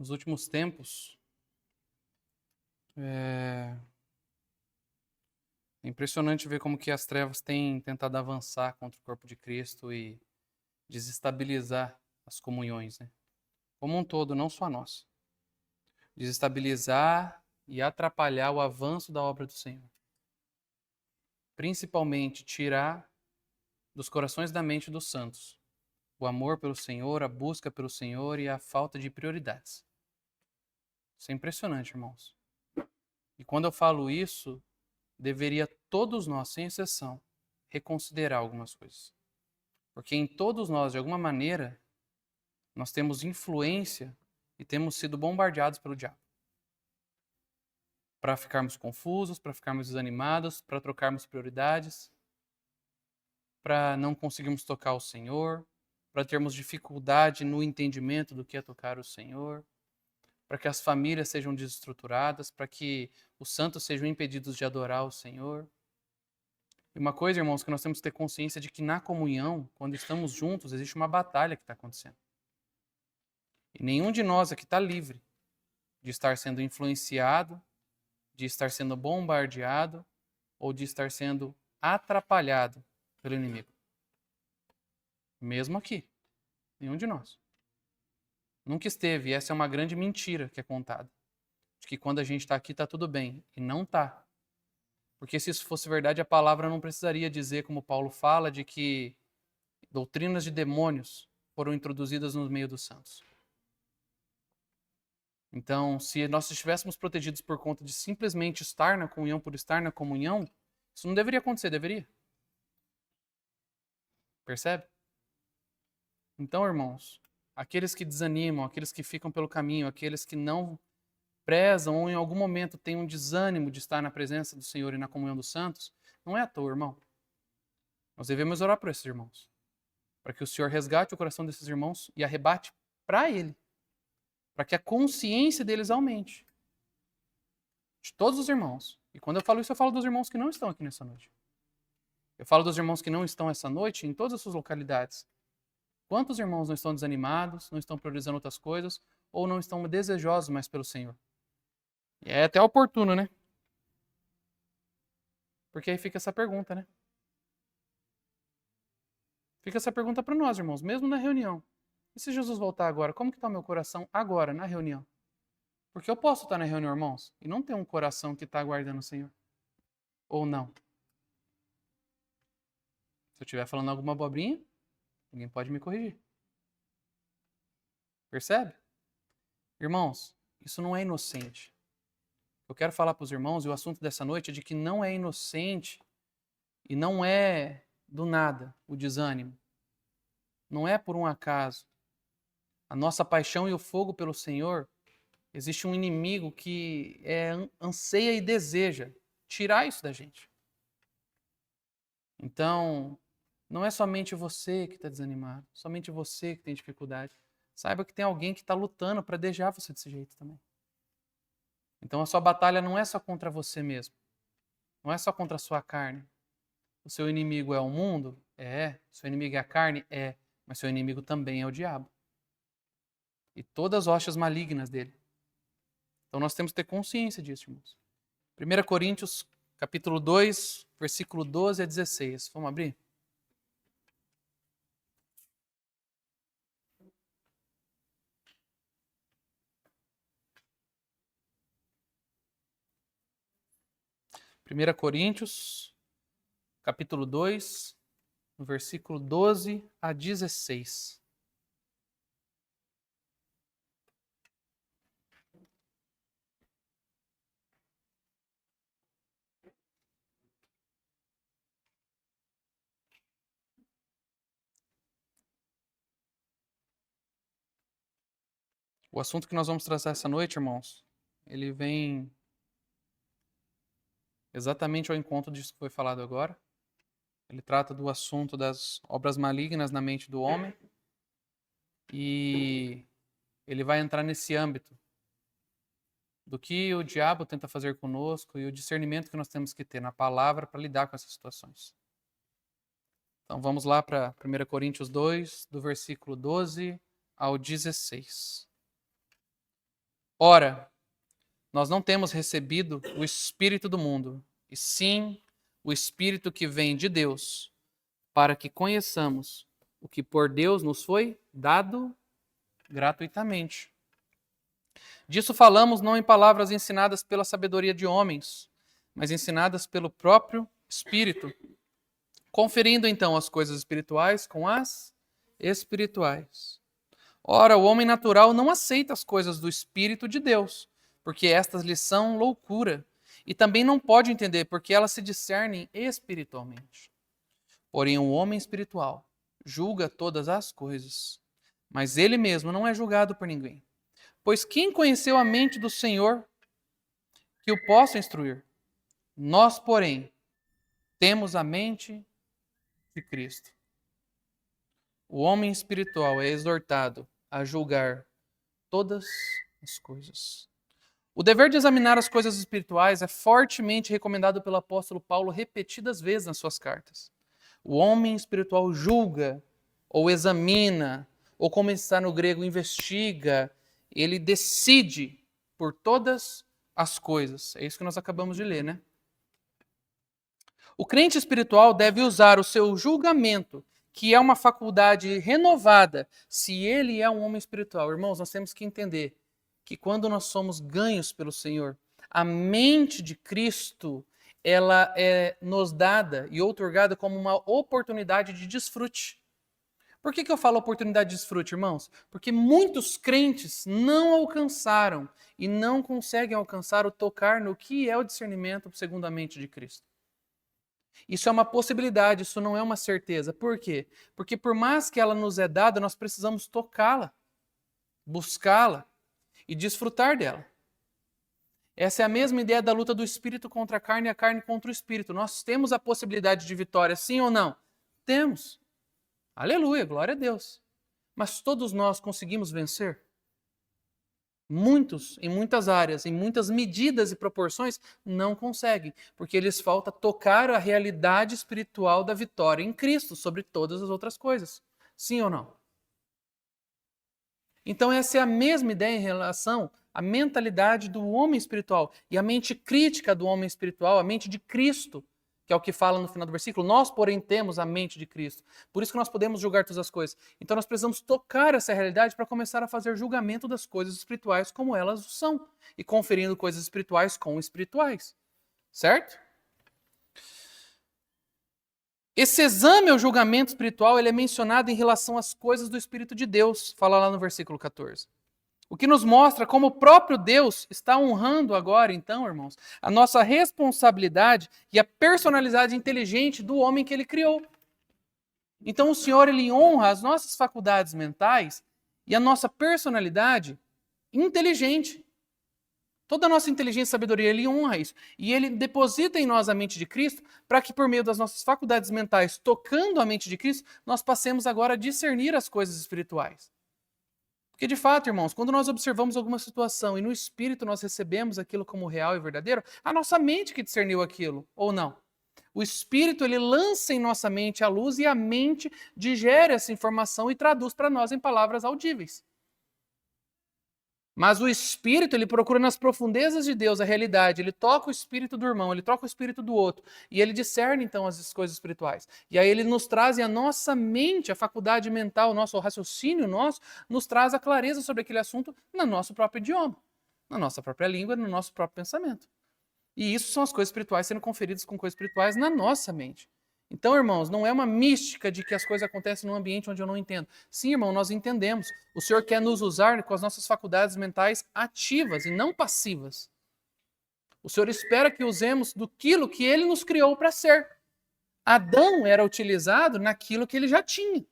nos últimos tempos, é impressionante ver como que as trevas têm tentado avançar contra o corpo de Cristo e desestabilizar as comunhões, né? Como um todo, não só a nossa. Desestabilizar e atrapalhar o avanço da obra do Senhor. Principalmente tirar dos corações da mente dos santos o amor pelo Senhor, a busca pelo Senhor e a falta de prioridades. Isso é impressionante, irmãos. E quando eu falo isso, deveria todos nós, sem exceção, reconsiderar algumas coisas. Porque em todos nós, de alguma maneira, nós temos influência e temos sido bombardeados pelo diabo. Para ficarmos confusos, para ficarmos desanimados, para trocarmos prioridades, para não conseguirmos tocar o Senhor, para termos dificuldade no entendimento do que é tocar o Senhor, para que as famílias sejam desestruturadas, para que os santos sejam impedidos de adorar o Senhor. E uma coisa, irmãos, que nós temos que ter consciência de que na comunhão, quando estamos juntos, existe uma batalha que está acontecendo. E nenhum de nós aqui está livre de estar sendo influenciado, de estar sendo bombardeado ou de estar sendo atrapalhado pelo inimigo. Mesmo aqui, nenhum de nós. Nunca esteve, e essa é uma grande mentira que é contada. De que quando a gente está aqui está tudo bem, e não está. Porque se isso fosse verdade, a palavra não precisaria dizer, como Paulo fala, de que doutrinas de demônios foram introduzidas no meio dos santos. Então, se nós estivéssemos protegidos por conta de simplesmente estar na comunhão por estar na comunhão, isso não deveria acontecer, deveria? Percebe? Então, irmãos, aqueles que desanimam, aqueles que ficam pelo caminho, aqueles que não prezam ou em algum momento têm um desânimo de estar na presença do Senhor e na comunhão dos santos, não é à toa, irmão. Nós devemos orar por esses irmãos, para que o Senhor resgate o coração desses irmãos e arrebate para Ele, para que a consciência deles aumente. De todos os irmãos. E quando eu falo isso, eu falo dos irmãos que não estão aqui nessa noite. Eu falo dos irmãos que não estão essa noite em todas as suas localidades. Quantos irmãos não estão desanimados, não estão priorizando outras coisas, ou não estão desejosos mais pelo Senhor? E é até oportuno, né? Porque aí fica essa pergunta, né? Fica essa pergunta para nós, irmãos, mesmo na reunião. E se Jesus voltar agora, como que está o meu coração agora, na reunião? Porque eu posso estar na reunião, irmãos, e não ter um coração que está aguardando o Senhor. Ou não. Se eu estiver falando alguma abobrinha, alguém pode me corrigir. Percebe? Irmãos, isso não é inocente. Eu quero falar para os irmãos, e o assunto dessa noite é de que não é inocente e não é do nada o desânimo. Não é por um acaso. A nossa paixão e o fogo pelo Senhor, existe um inimigo que anseia e deseja tirar isso da gente. Então, não é somente você que está desanimado, somente você que tem dificuldade. Saiba que tem alguém que está lutando para deixar você desse jeito também. Então a sua batalha não é só contra você mesmo. Não é só contra a sua carne. O seu inimigo é o mundo? É. O seu inimigo é a carne? É. Mas seu inimigo também é o diabo. E todas as hostes malignas dele. Então nós temos que ter consciência disso, irmãos. 1 Coríntios, capítulo 2, versículo 12 a 16. Vamos abrir? Primeira Coríntios, capítulo 2, no versículo 12 a 16. O assunto que nós vamos tratar essa noite, irmãos, ele vem exatamente ao encontro disso que foi falado agora. Ele trata do assunto das obras malignas na mente do homem e ele vai entrar nesse âmbito do que o diabo tenta fazer conosco e o discernimento que nós temos que ter na palavra para lidar com essas situações. Então vamos lá para 1 Coríntios 2, do versículo 12 ao 16. Ora, nós não temos recebido o Espírito do mundo, e sim o Espírito que vem de Deus, para que conheçamos o que por Deus nos foi dado gratuitamente. Disso falamos não em palavras ensinadas pela sabedoria de homens, mas ensinadas pelo próprio Espírito, conferindo então as coisas espirituais com as espirituais. Ora, o homem natural não aceita as coisas do Espírito de Deus, porque estas lhe são loucura, e também não pode entender, porque elas se discernem espiritualmente. Porém, o homem espiritual julga todas as coisas, mas ele mesmo não é julgado por ninguém. Pois quem conheceu a mente do Senhor que o possa instruir? Nós, porém, temos a mente de Cristo. O homem espiritual é exortado a julgar todas as coisas. O dever de examinar as coisas espirituais é fortemente recomendado pelo apóstolo Paulo repetidas vezes nas suas cartas. O homem espiritual julga, ou examina, ou como está no grego, investiga, ele decide por todas as coisas. É isso que nós acabamos de ler, né? O crente espiritual deve usar o seu julgamento, que é uma faculdade renovada, se ele é um homem espiritual. Irmãos, nós temos que entender que quando nós somos ganhos pelo Senhor, a mente de Cristo, ela é nos dada e outorgada como uma oportunidade de desfrute. Por que eu falo oportunidade de desfrute, irmãos? Porque muitos crentes não alcançaram e não conseguem alcançar o tocar no que é o discernimento segundo a mente de Cristo. Isso é uma possibilidade, isso não é uma certeza. Por quê? Porque por mais que ela nos é dada, nós precisamos tocá-la, buscá-la e desfrutar dela. Essa é a mesma ideia da luta do espírito contra a carne e a carne contra o espírito. Nós temos a possibilidade de vitória, sim ou não? Temos. Aleluia, glória a Deus. Mas todos nós conseguimos vencer? Muitos, em muitas áreas, em muitas medidas e proporções, não conseguem, porque lhes falta tocar a realidade espiritual da vitória em Cristo sobre todas as outras coisas. Sim ou não? Então, essa é a mesma ideia em relação à mentalidade do homem espiritual e a mente crítica do homem espiritual, a mente de Cristo, que é o que fala no final do versículo. Nós, porém, temos a mente de Cristo. Por isso que nós podemos julgar todas as coisas. Então, nós precisamos tocar essa realidade para começar a fazer julgamento das coisas espirituais como elas são e conferindo coisas espirituais com espirituais. Certo? Esse exame ao julgamento espiritual ele é mencionado em relação às coisas do Espírito de Deus, fala lá no versículo 14. O que nos mostra como o próprio Deus está honrando agora, então, irmãos, a nossa responsabilidade e a personalidade inteligente do homem que ele criou. Então, o Senhor ele honra as nossas faculdades mentais e a nossa personalidade inteligente. Toda a nossa inteligência e sabedoria, ele honra isso. E ele deposita em nós a mente de Cristo para que, por meio das nossas faculdades mentais, tocando a mente de Cristo, nós passemos agora a discernir as coisas espirituais. Porque, de fato, irmãos, quando nós observamos alguma situação e no Espírito nós recebemos aquilo como real e verdadeiro, a nossa mente que discerniu aquilo, ou não. O Espírito, ele lança em nossa mente a luz e a mente digere essa informação e traduz para nós em palavras audíveis. Mas o Espírito, ele procura nas profundezas de Deus a realidade. Ele toca o espírito do irmão, ele toca o espírito do outro. E ele discerne, então, as coisas espirituais. E aí ele nos traz, e a nossa mente, a faculdade mental, o nosso raciocínio nosso, nos traz a clareza sobre aquele assunto no nosso próprio idioma, na nossa própria língua, no nosso próprio pensamento. E isso são as coisas espirituais sendo conferidas com coisas espirituais na nossa mente. Então, irmãos, não é uma mística de que as coisas acontecem num ambiente onde eu não entendo. Sim, irmão, nós entendemos. O Senhor quer nos usar com as nossas faculdades mentais ativas e não passivas. O Senhor espera que usemos daquilo que Ele nos criou para ser. Adão era utilizado naquilo que ele já tinha.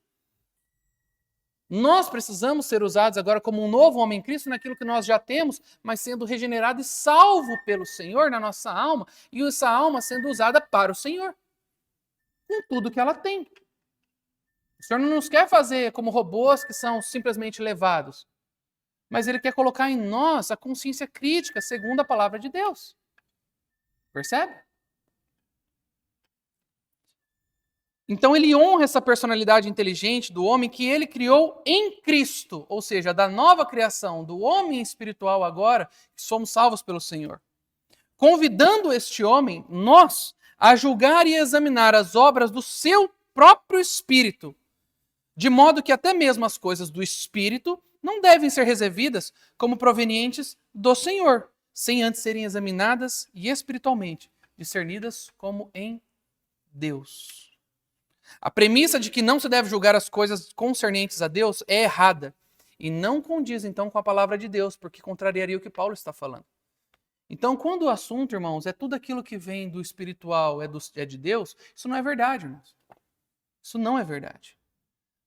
Nós precisamos ser usados agora como um novo homem em Cristo naquilo que nós já temos, mas sendo regenerado e salvo pelo Senhor na nossa alma, e essa alma sendo usada para o Senhor. Com tudo que ela tem. O Senhor não nos quer fazer como robôs que são simplesmente levados, mas Ele quer colocar em nós a consciência crítica segundo a palavra de Deus. Percebe? Então ele honra essa personalidade inteligente do homem que ele criou em Cristo, ou seja, da nova criação, do homem espiritual agora, que somos salvos pelo Senhor. Convidando este homem, nós, a julgar e examinar as obras do seu próprio espírito, de modo que até mesmo as coisas do espírito não devem ser recebidas como provenientes do Senhor, sem antes serem examinadas e espiritualmente discernidas como em Deus. A premissa de que não se deve julgar as coisas concernentes a Deus é errada e não condiz então com a palavra de Deus, porque contrariaria o que Paulo está falando. Então, quando o assunto, irmãos, é tudo aquilo que vem do espiritual, é de Deus, isso não é verdade, irmãos. Isso não é verdade.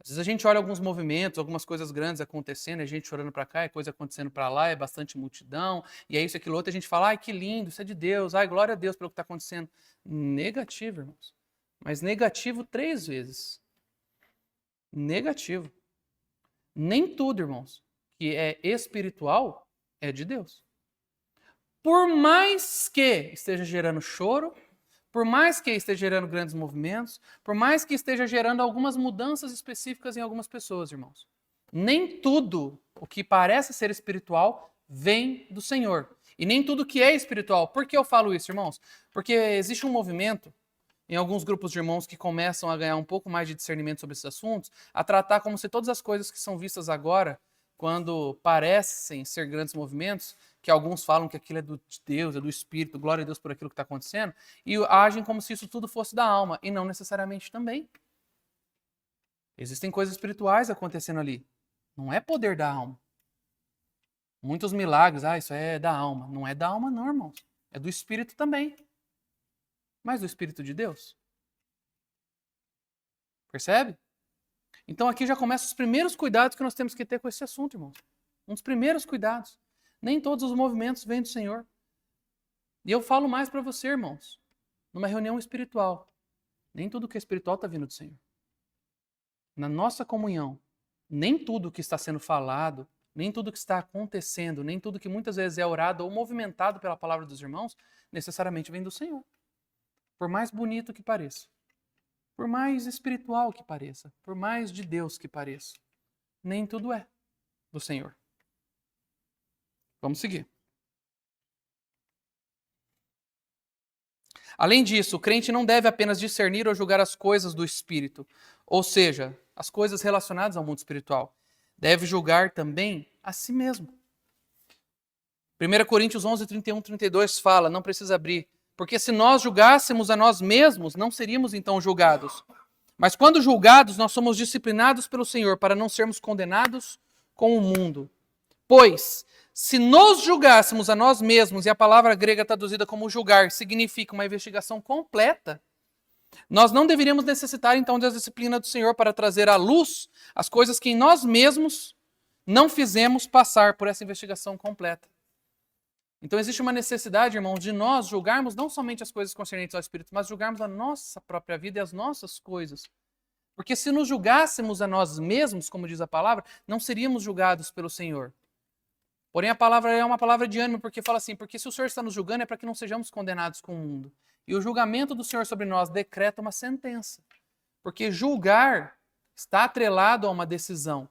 Às vezes a gente olha alguns movimentos, algumas coisas grandes acontecendo, a gente chorando para cá, é coisa acontecendo para lá, é bastante multidão, e é isso, aquilo outro, a gente fala, ai, que lindo, isso é de Deus, ai, glória a Deus pelo que está acontecendo. Negativo, irmãos. Mas negativo 3 vezes. Negativo. Nem tudo, irmãos, que é espiritual é de Deus. Por mais que esteja gerando choro, por mais que esteja gerando grandes movimentos, por mais que esteja gerando algumas mudanças específicas em algumas pessoas, irmãos. Nem tudo o que parece ser espiritual vem do Senhor. E nem tudo que é espiritual. Por que eu falo isso, irmãos? Porque existe um movimento em alguns grupos de irmãos que começam a ganhar um pouco mais de discernimento sobre esses assuntos, a tratar como se todas as coisas que são vistas agora, quando parecem ser grandes movimentos, que alguns falam que aquilo é de Deus, é do Espírito, glória a Deus por aquilo que está acontecendo, e agem como se isso tudo fosse da alma, e não necessariamente também. Existem coisas espirituais acontecendo ali. Não é poder da alma. Muitos milagres, isso é da alma. Não é da alma não, irmãos. É do Espírito também. Mas do Espírito de Deus. Percebe? Então aqui já começam os primeiros cuidados que nós temos que ter com esse assunto, irmãos. Um dos primeiros cuidados. Nem todos os movimentos vêm do Senhor. E eu falo mais para você, irmãos, numa reunião espiritual. Nem tudo que é espiritual está vindo do Senhor. Na nossa comunhão, nem tudo que está sendo falado, nem tudo que está acontecendo, nem tudo que muitas vezes é orado ou movimentado pela palavra dos irmãos, necessariamente vem do Senhor. Por mais bonito que pareça, por mais espiritual que pareça, por mais de Deus que pareça, nem tudo é do Senhor. Vamos seguir. Além disso, o crente não deve apenas discernir ou julgar as coisas do Espírito, ou seja, as coisas relacionadas ao mundo espiritual. Deve julgar também a si mesmo. 1 Coríntios 11, 31, 32 fala, não precisa abrir, porque se nós julgássemos a nós mesmos, não seríamos então julgados. Mas quando julgados, nós somos disciplinados pelo Senhor para não sermos condenados com o mundo. Pois, se nos julgássemos a nós mesmos, e a palavra grega traduzida como julgar significa uma investigação completa, nós não deveríamos necessitar então da disciplina do Senhor para trazer à luz as coisas que em nós mesmos não fizemos passar por essa investigação completa. Então existe uma necessidade, irmãos, de nós julgarmos não somente as coisas concernentes ao Espírito, mas julgarmos a nossa própria vida e as nossas coisas. Porque se nos julgássemos a nós mesmos, como diz a palavra, não seríamos julgados pelo Senhor. Porém, a palavra é uma palavra de ânimo, porque fala assim, porque se o Senhor está nos julgando é para que não sejamos condenados com o mundo. E o julgamento do Senhor sobre nós decreta uma sentença. Porque julgar está atrelado a uma decisão.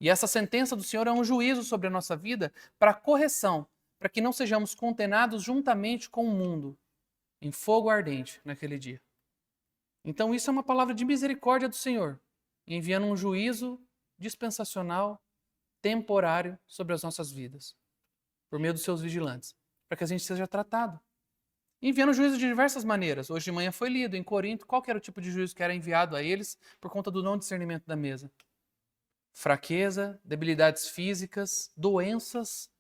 E essa sentença do Senhor é um juízo sobre a nossa vida para correção, para que não sejamos condenados juntamente com o mundo, em fogo ardente naquele dia. Então isso é uma palavra de misericórdia do Senhor, enviando um juízo dispensacional, temporário sobre as nossas vidas, por meio dos seus vigilantes, para que a gente seja tratado. Enviando juízo de diversas maneiras. Hoje de manhã foi lido em Corinto qual era o tipo de juízo que era enviado a eles por conta do não discernimento da mesa. Fraqueza, debilidades físicas, doenças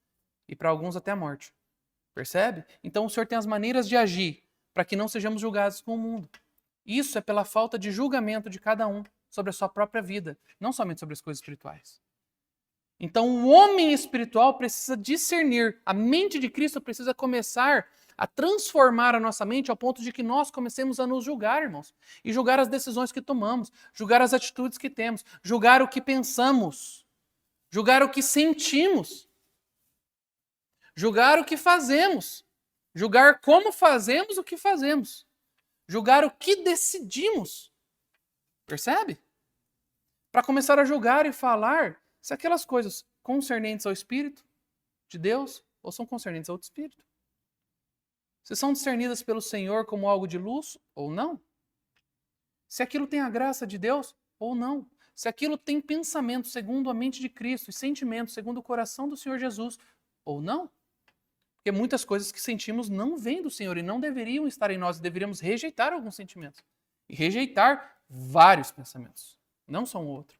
e para alguns até a morte. Percebe? Então o Senhor tem as maneiras de agir para que não sejamos julgados com o mundo. Isso é pela falta de julgamento de cada um sobre a sua própria vida, não somente sobre as coisas espirituais. Então o homem espiritual precisa discernir, a mente de Cristo precisa começar a transformar a nossa mente ao ponto de que nós comecemos a nos julgar, irmãos. E julgar as decisões que tomamos, julgar as atitudes que temos, julgar o que pensamos, julgar o que sentimos, julgar o que fazemos, julgar como fazemos o que fazemos, Julgar o que decidimos. Percebe? Para começar a julgar e falar se aquelas coisas concernentes ao Espírito de Deus ou são concernentes a outro Espírito. Se são discernidas pelo Senhor como algo de luz ou não. Se aquilo tem a graça de Deus ou não. Se aquilo tem pensamento segundo a mente de Cristo e sentimento segundo o coração do Senhor Jesus ou não. Porque muitas coisas que sentimos não vêm do Senhor e não deveriam estar em nós. Deveríamos rejeitar alguns sentimentos. E rejeitar vários pensamentos. Não só um outro.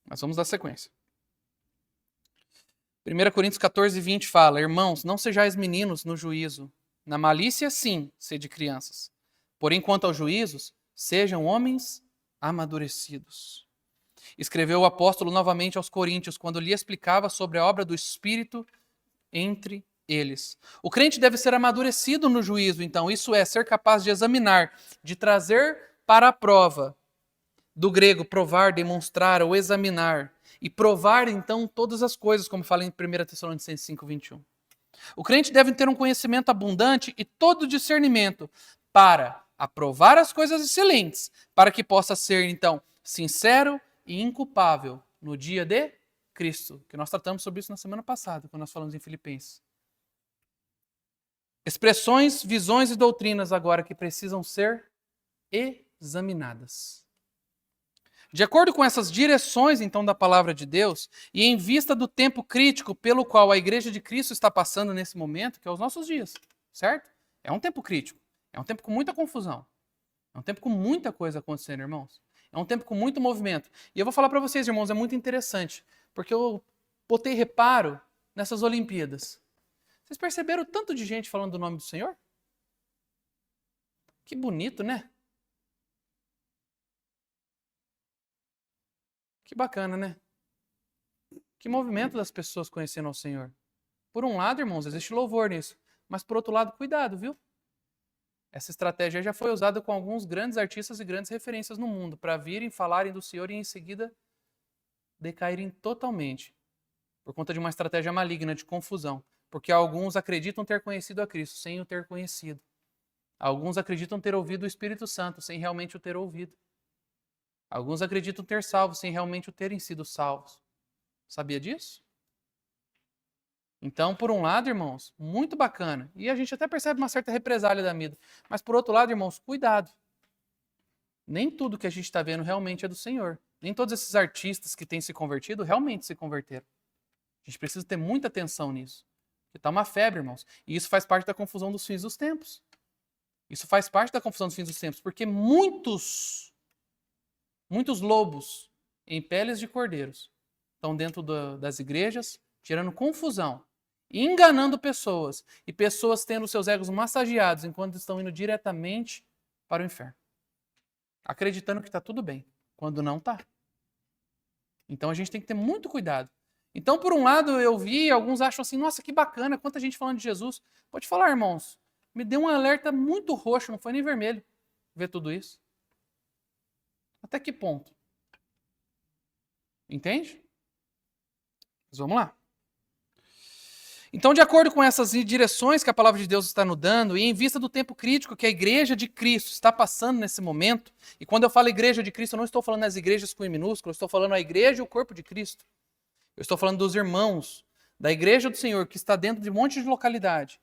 Mas vamos dar sequência. 1 Coríntios 14, 20 fala: Irmãos, não sejais meninos no juízo. Na malícia, sim, sede crianças. Porém, quanto aos juízos, sejam homens amadurecidos. Escreveu o apóstolo novamente aos Coríntios, quando lhe explicava sobre a obra do Espírito entre eles. O crente deve ser amadurecido no juízo, então, isso é, ser capaz de examinar, de trazer para a prova. Do grego, provar, demonstrar ou examinar. E provar, então, todas as coisas, como fala em 1 Tessalonicenses 5, 21. O crente deve ter um conhecimento abundante e todo discernimento para aprovar as coisas excelentes, para que possa ser, então, sincero e inculpável no dia de Cristo, que nós tratamos sobre isso na semana passada, quando nós falamos em Filipenses. Expressões, visões e doutrinas agora que precisam ser examinadas. De acordo com essas direções, então, da palavra de Deus, e em vista do tempo crítico pelo qual a Igreja de Cristo está passando nesse momento, que é os nossos dias, certo? É um tempo crítico. É um tempo com muita confusão. É um tempo com muita coisa acontecendo, irmãos. É um tempo com muito movimento. E eu vou falar para vocês, irmãos, é muito interessante, porque eu botei reparo nessas Olimpíadas. Vocês perceberam o tanto de gente falando do nome do Senhor? Que bonito, né? Que bacana, né? Que movimento das pessoas conhecendo ao Senhor. Por um lado, irmãos, existe louvor nisso. Mas por outro lado, cuidado, viu? Essa estratégia já foi usada com alguns grandes artistas e grandes referências no mundo para virem, falarem do Senhor e em seguida decaírem totalmente. Por conta de uma estratégia maligna de confusão. Porque alguns acreditam ter conhecido a Cristo sem o ter conhecido. Alguns acreditam ter ouvido o Espírito Santo sem realmente o ter ouvido. Alguns acreditam ter salvo sem realmente o terem sido salvos. Sabia disso? Então, por um lado, irmãos, muito bacana. E a gente até percebe uma certa represália da mídia. Mas por outro lado, irmãos, cuidado. Nem tudo que a gente está vendo realmente é do Senhor. Nem todos esses artistas que têm se convertido realmente se converteram. A gente precisa ter muita atenção nisso. Porque está uma febre, irmãos. E isso faz parte da confusão dos fins dos tempos. Isso faz parte da confusão dos fins dos tempos. Porque muitos lobos em peles de cordeiros estão dentro das igrejas, tirando confusão, enganando pessoas, e pessoas tendo seus egos massageados enquanto estão indo diretamente para o inferno. Acreditando que está tudo bem, quando não está. Então a gente tem que ter muito cuidado. Então, por um lado, eu vi, alguns acham assim, nossa, que bacana, quanta gente falando de Jesus. Pode falar, irmãos, me deu um alerta muito roxo, não foi nem vermelho, ver tudo isso. Até que ponto? Entende? Mas vamos lá. Então, de acordo com essas direções que a palavra de Deus está nos dando, e em vista do tempo crítico que a igreja de Cristo está passando nesse momento, e quando eu falo igreja de Cristo, eu não estou falando das igrejas com I minúsculo, eu estou falando a igreja e o corpo de Cristo. Eu estou falando dos irmãos, da igreja do Senhor, que está dentro de um monte de localidade,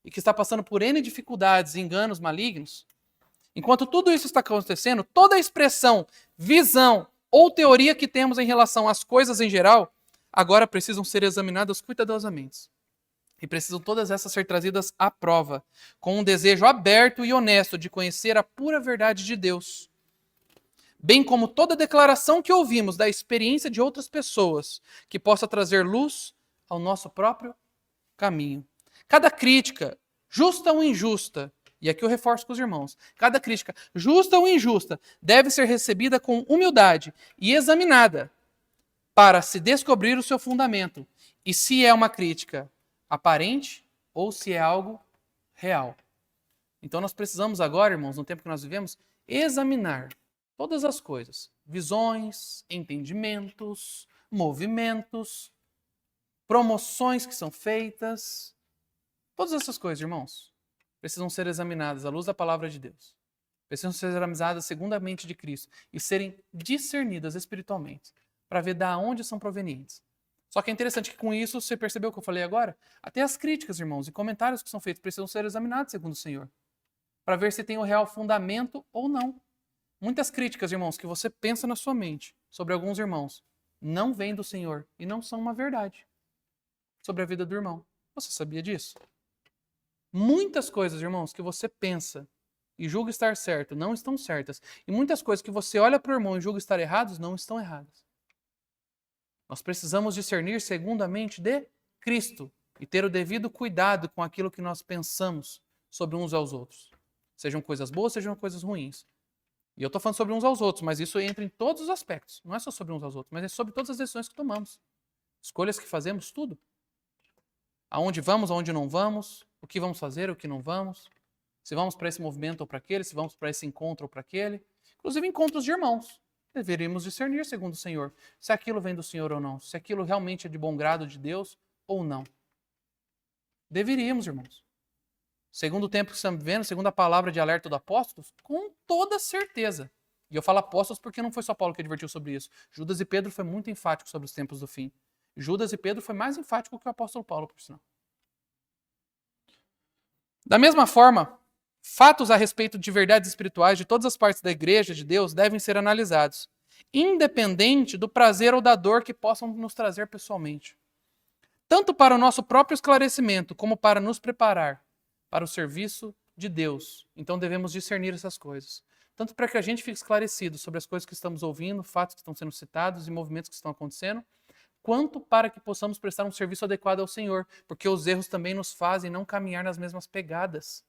e que está passando por N dificuldades e enganos malignos. Enquanto tudo isso está acontecendo, toda a expressão, visão ou teoria que temos em relação às coisas em geral, agora precisam ser examinadas cuidadosamente. E precisam todas essas ser trazidas à prova, com um desejo aberto e honesto de conhecer a pura verdade de Deus. Bem como toda declaração que ouvimos da experiência de outras pessoas, que possa trazer luz ao nosso próprio caminho. Cada crítica, justa ou injusta, e aqui eu reforço com os irmãos, cada crítica, justa ou injusta, deve ser recebida com humildade e examinada para se descobrir o seu fundamento. E se é uma crítica aparente ou se é algo real. Então nós precisamos agora, irmãos, no tempo que nós vivemos, examinar todas as coisas. Visões, entendimentos, movimentos, promoções que são feitas. Todas essas coisas, irmãos. precisam ser examinadas à luz da palavra de Deus. Precisam ser examinadas segundo a mente de Cristo e serem discernidas espiritualmente para ver da onde são provenientes. Só que é interessante que com isso, você percebeu o que eu falei agora? Até as críticas, irmãos, e comentários que são feitos precisam ser examinados segundo o Senhor, para ver se tem o real fundamento ou não. Muitas críticas, irmãos, que você pensa na sua mente sobre alguns irmãos, não vêm do Senhor e não são uma verdade sobre a vida do irmão. Você sabia disso? Muitas coisas, irmãos, que você pensa e julga estar certo, não estão certas. E muitas coisas que você olha para o irmão e julga estar errados, não estão erradas. Nós precisamos discernir segundo a mente de Cristo e ter o devido cuidado com aquilo que nós pensamos sobre uns aos outros. Sejam coisas boas, sejam coisas ruins. E eu estou falando sobre uns aos outros, mas isso entra em todos os aspectos. Não é só sobre uns aos outros, mas é sobre todas as decisões que tomamos. Escolhas que fazemos, tudo. Aonde vamos, aonde não vamos, o que vamos fazer, o que não vamos. Se vamos para esse movimento ou para aquele, se vamos para esse encontro ou para aquele. Inclusive encontros de irmãos. Deveríamos discernir segundo o Senhor, se aquilo vem do Senhor ou não, se aquilo realmente é de bom grado de Deus ou não. Deveríamos, irmãos. Segundo o tempo que estamos vivendo, segundo a palavra de alerta do apóstolo, com toda certeza. E eu falo apóstolos porque não foi só Paulo que advertiu sobre isso. Judas e Pedro foi muito enfático sobre os tempos do fim. Judas e Pedro foi mais enfático que o apóstolo Paulo, por sinal. Da mesma forma, fatos a respeito de verdades espirituais de todas as partes da igreja de Deus devem ser analisados, independente do prazer ou da dor que possam nos trazer pessoalmente. Tanto para o nosso próprio esclarecimento, como para nos preparar para o serviço de Deus. Então devemos discernir essas coisas. Tanto para que a gente fique esclarecido sobre as coisas que estamos ouvindo, fatos que estão sendo citados e movimentos que estão acontecendo, quanto para que possamos prestar um serviço adequado ao Senhor, porque os erros também nos fazem não caminhar nas mesmas pegadas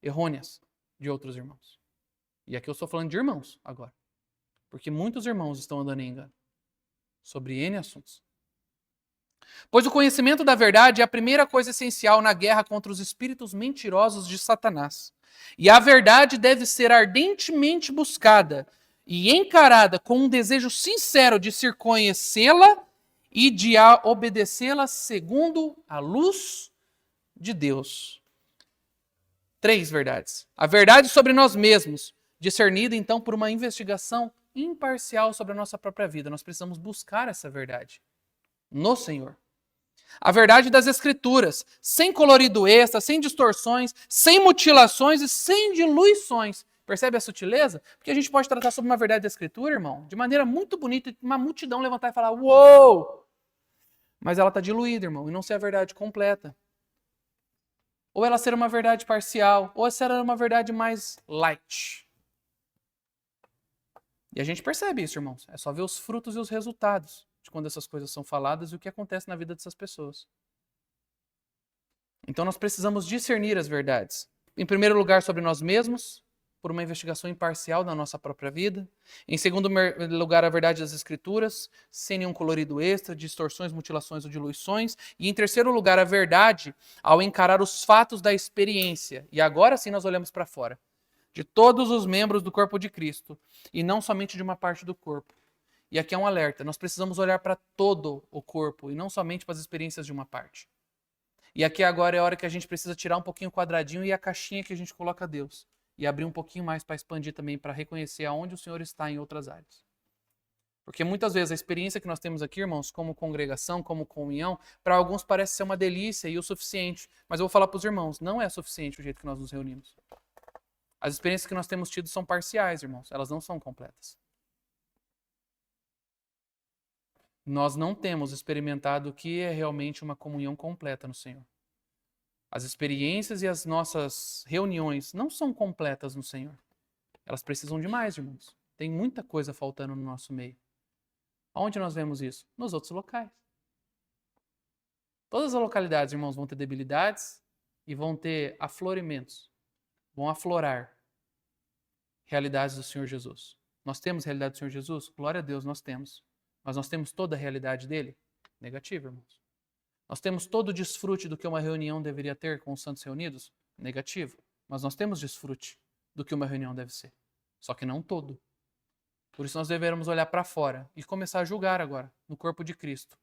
errôneas de outros irmãos. E aqui eu estou falando de irmãos agora, porque muitos irmãos estão andando em engano sobre N assuntos. Pois o conhecimento da verdade é a primeira coisa essencial na guerra contra os espíritos mentirosos de Satanás. E a verdade deve ser ardentemente buscada e encarada com um desejo sincero de se conhecê-la e de obedecê-la segundo a luz de Deus. 3 verdades. A verdade sobre nós mesmos, discernida então por uma investigação imparcial sobre a nossa própria vida. Nós precisamos buscar essa verdade no Senhor. A verdade das Escrituras, sem colorido extra, sem distorções, sem mutilações e sem diluições. Percebe a sutileza? Porque a gente pode tratar sobre uma verdade da Escritura, irmão, de maneira muito bonita, e uma multidão levantar e falar, uou! Mas ela está diluída, irmão, e não ser a verdade completa. Ou ela ser uma verdade parcial, ou ser uma verdade mais light. E a gente percebe isso, irmãos. É só ver os frutos e os resultados de quando essas coisas são faladas e o que acontece na vida dessas pessoas. Então nós precisamos discernir as verdades. Em primeiro lugar, sobre nós mesmos, por uma investigação imparcial da nossa própria vida. Em segundo lugar, a verdade das Escrituras, sem nenhum colorido extra, distorções, mutilações ou diluições. E em terceiro lugar, a verdade ao encarar os fatos da experiência. E agora sim nós olhamos para fora. De todos os membros do corpo de Cristo. E não somente de uma parte do corpo. E aqui é um alerta, nós precisamos olhar para todo o corpo e não somente para as experiências de uma parte. E aqui agora é a hora que a gente precisa tirar um pouquinho o quadradinho e a caixinha que a gente coloca a Deus. E abrir um pouquinho mais para expandir também, para reconhecer aonde o Senhor está em outras áreas. Porque muitas vezes a experiência que nós temos aqui, irmãos, como congregação, como comunhão, para alguns parece ser uma delícia e o suficiente. Mas eu vou falar para os irmãos, não é suficiente o jeito que nós nos reunimos. As experiências que nós temos tido são parciais, irmãos, elas não são completas. Nós não temos experimentado o que é realmente uma comunhão completa no Senhor. As experiências e as nossas reuniões não são completas no Senhor. Elas precisam de mais, irmãos. Tem muita coisa faltando no nosso meio. Onde nós vemos isso? Nos outros locais. Todas as localidades, irmãos, vão ter debilidades e vão ter aflorimentos. Vão aflorar realidades do Senhor Jesus. Nós temos realidade do Senhor Jesus? Glória a Deus, nós temos. Mas nós temos toda a realidade dele? Negativo, irmãos. Nós temos todo o desfrute do que uma reunião deveria ter com os santos reunidos? Negativo. Mas nós temos desfrute do que uma reunião deve ser. Só que não todo. Por isso nós devemos olhar para fora e começar a julgar agora, no corpo de Cristo,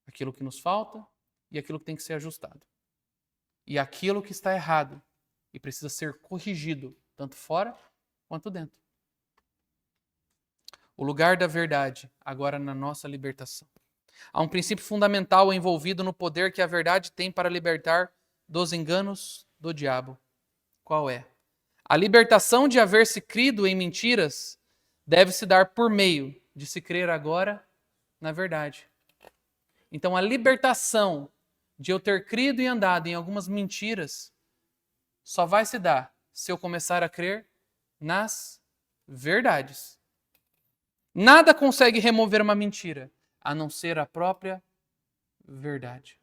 aquilo que nos falta e aquilo que tem que ser ajustado. E aquilo que está errado, e precisa ser corrigido, tanto fora quanto dentro. O lugar da verdade, agora na nossa libertação. Há um princípio fundamental envolvido no poder que a verdade tem para libertar dos enganos do diabo. Qual é? A libertação de haver se crido em mentiras deve se dar por meio de se crer agora na verdade. Então, a libertação de eu ter crido e andado em algumas mentiras só vai se dar se eu começar a crer nas verdades. Nada consegue remover uma mentira, a não ser a própria verdade.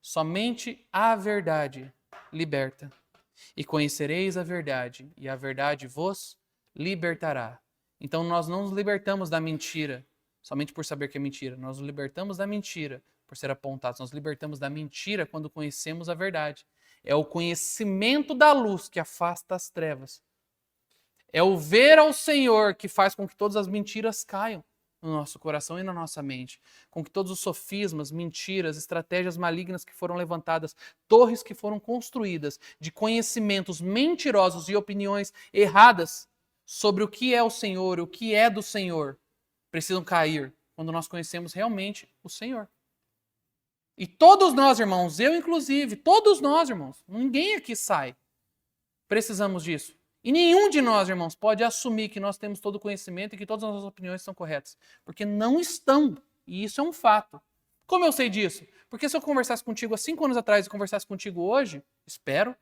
Somente a verdade liberta. E conhecereis a verdade, e a verdade vos libertará. Então nós não nos libertamos da mentira somente por saber que é mentira. Nós nos libertamos da mentira por ser apontados. Nós nos libertamos da mentira quando conhecemos a verdade. É o conhecimento da luz que afasta as trevas. É o ver ao Senhor que faz com que todas as mentiras caiam no nosso coração e na nossa mente. Com que todos os sofismas, mentiras, estratégias malignas que foram levantadas, torres que foram construídas de conhecimentos mentirosos e opiniões erradas sobre o que é o Senhor, o que é do Senhor, precisam cair quando nós conhecemos realmente o Senhor. E todos nós, irmãos, eu inclusive, todos nós, irmãos, ninguém aqui sai. Precisamos disso. E nenhum de nós, irmãos, pode assumir que nós temos todo o conhecimento e que todas as nossas opiniões são corretas. Porque não estão. E isso é um fato. Como eu sei disso? Porque se eu conversasse contigo há 5 anos atrás e conversasse contigo hoje, espero,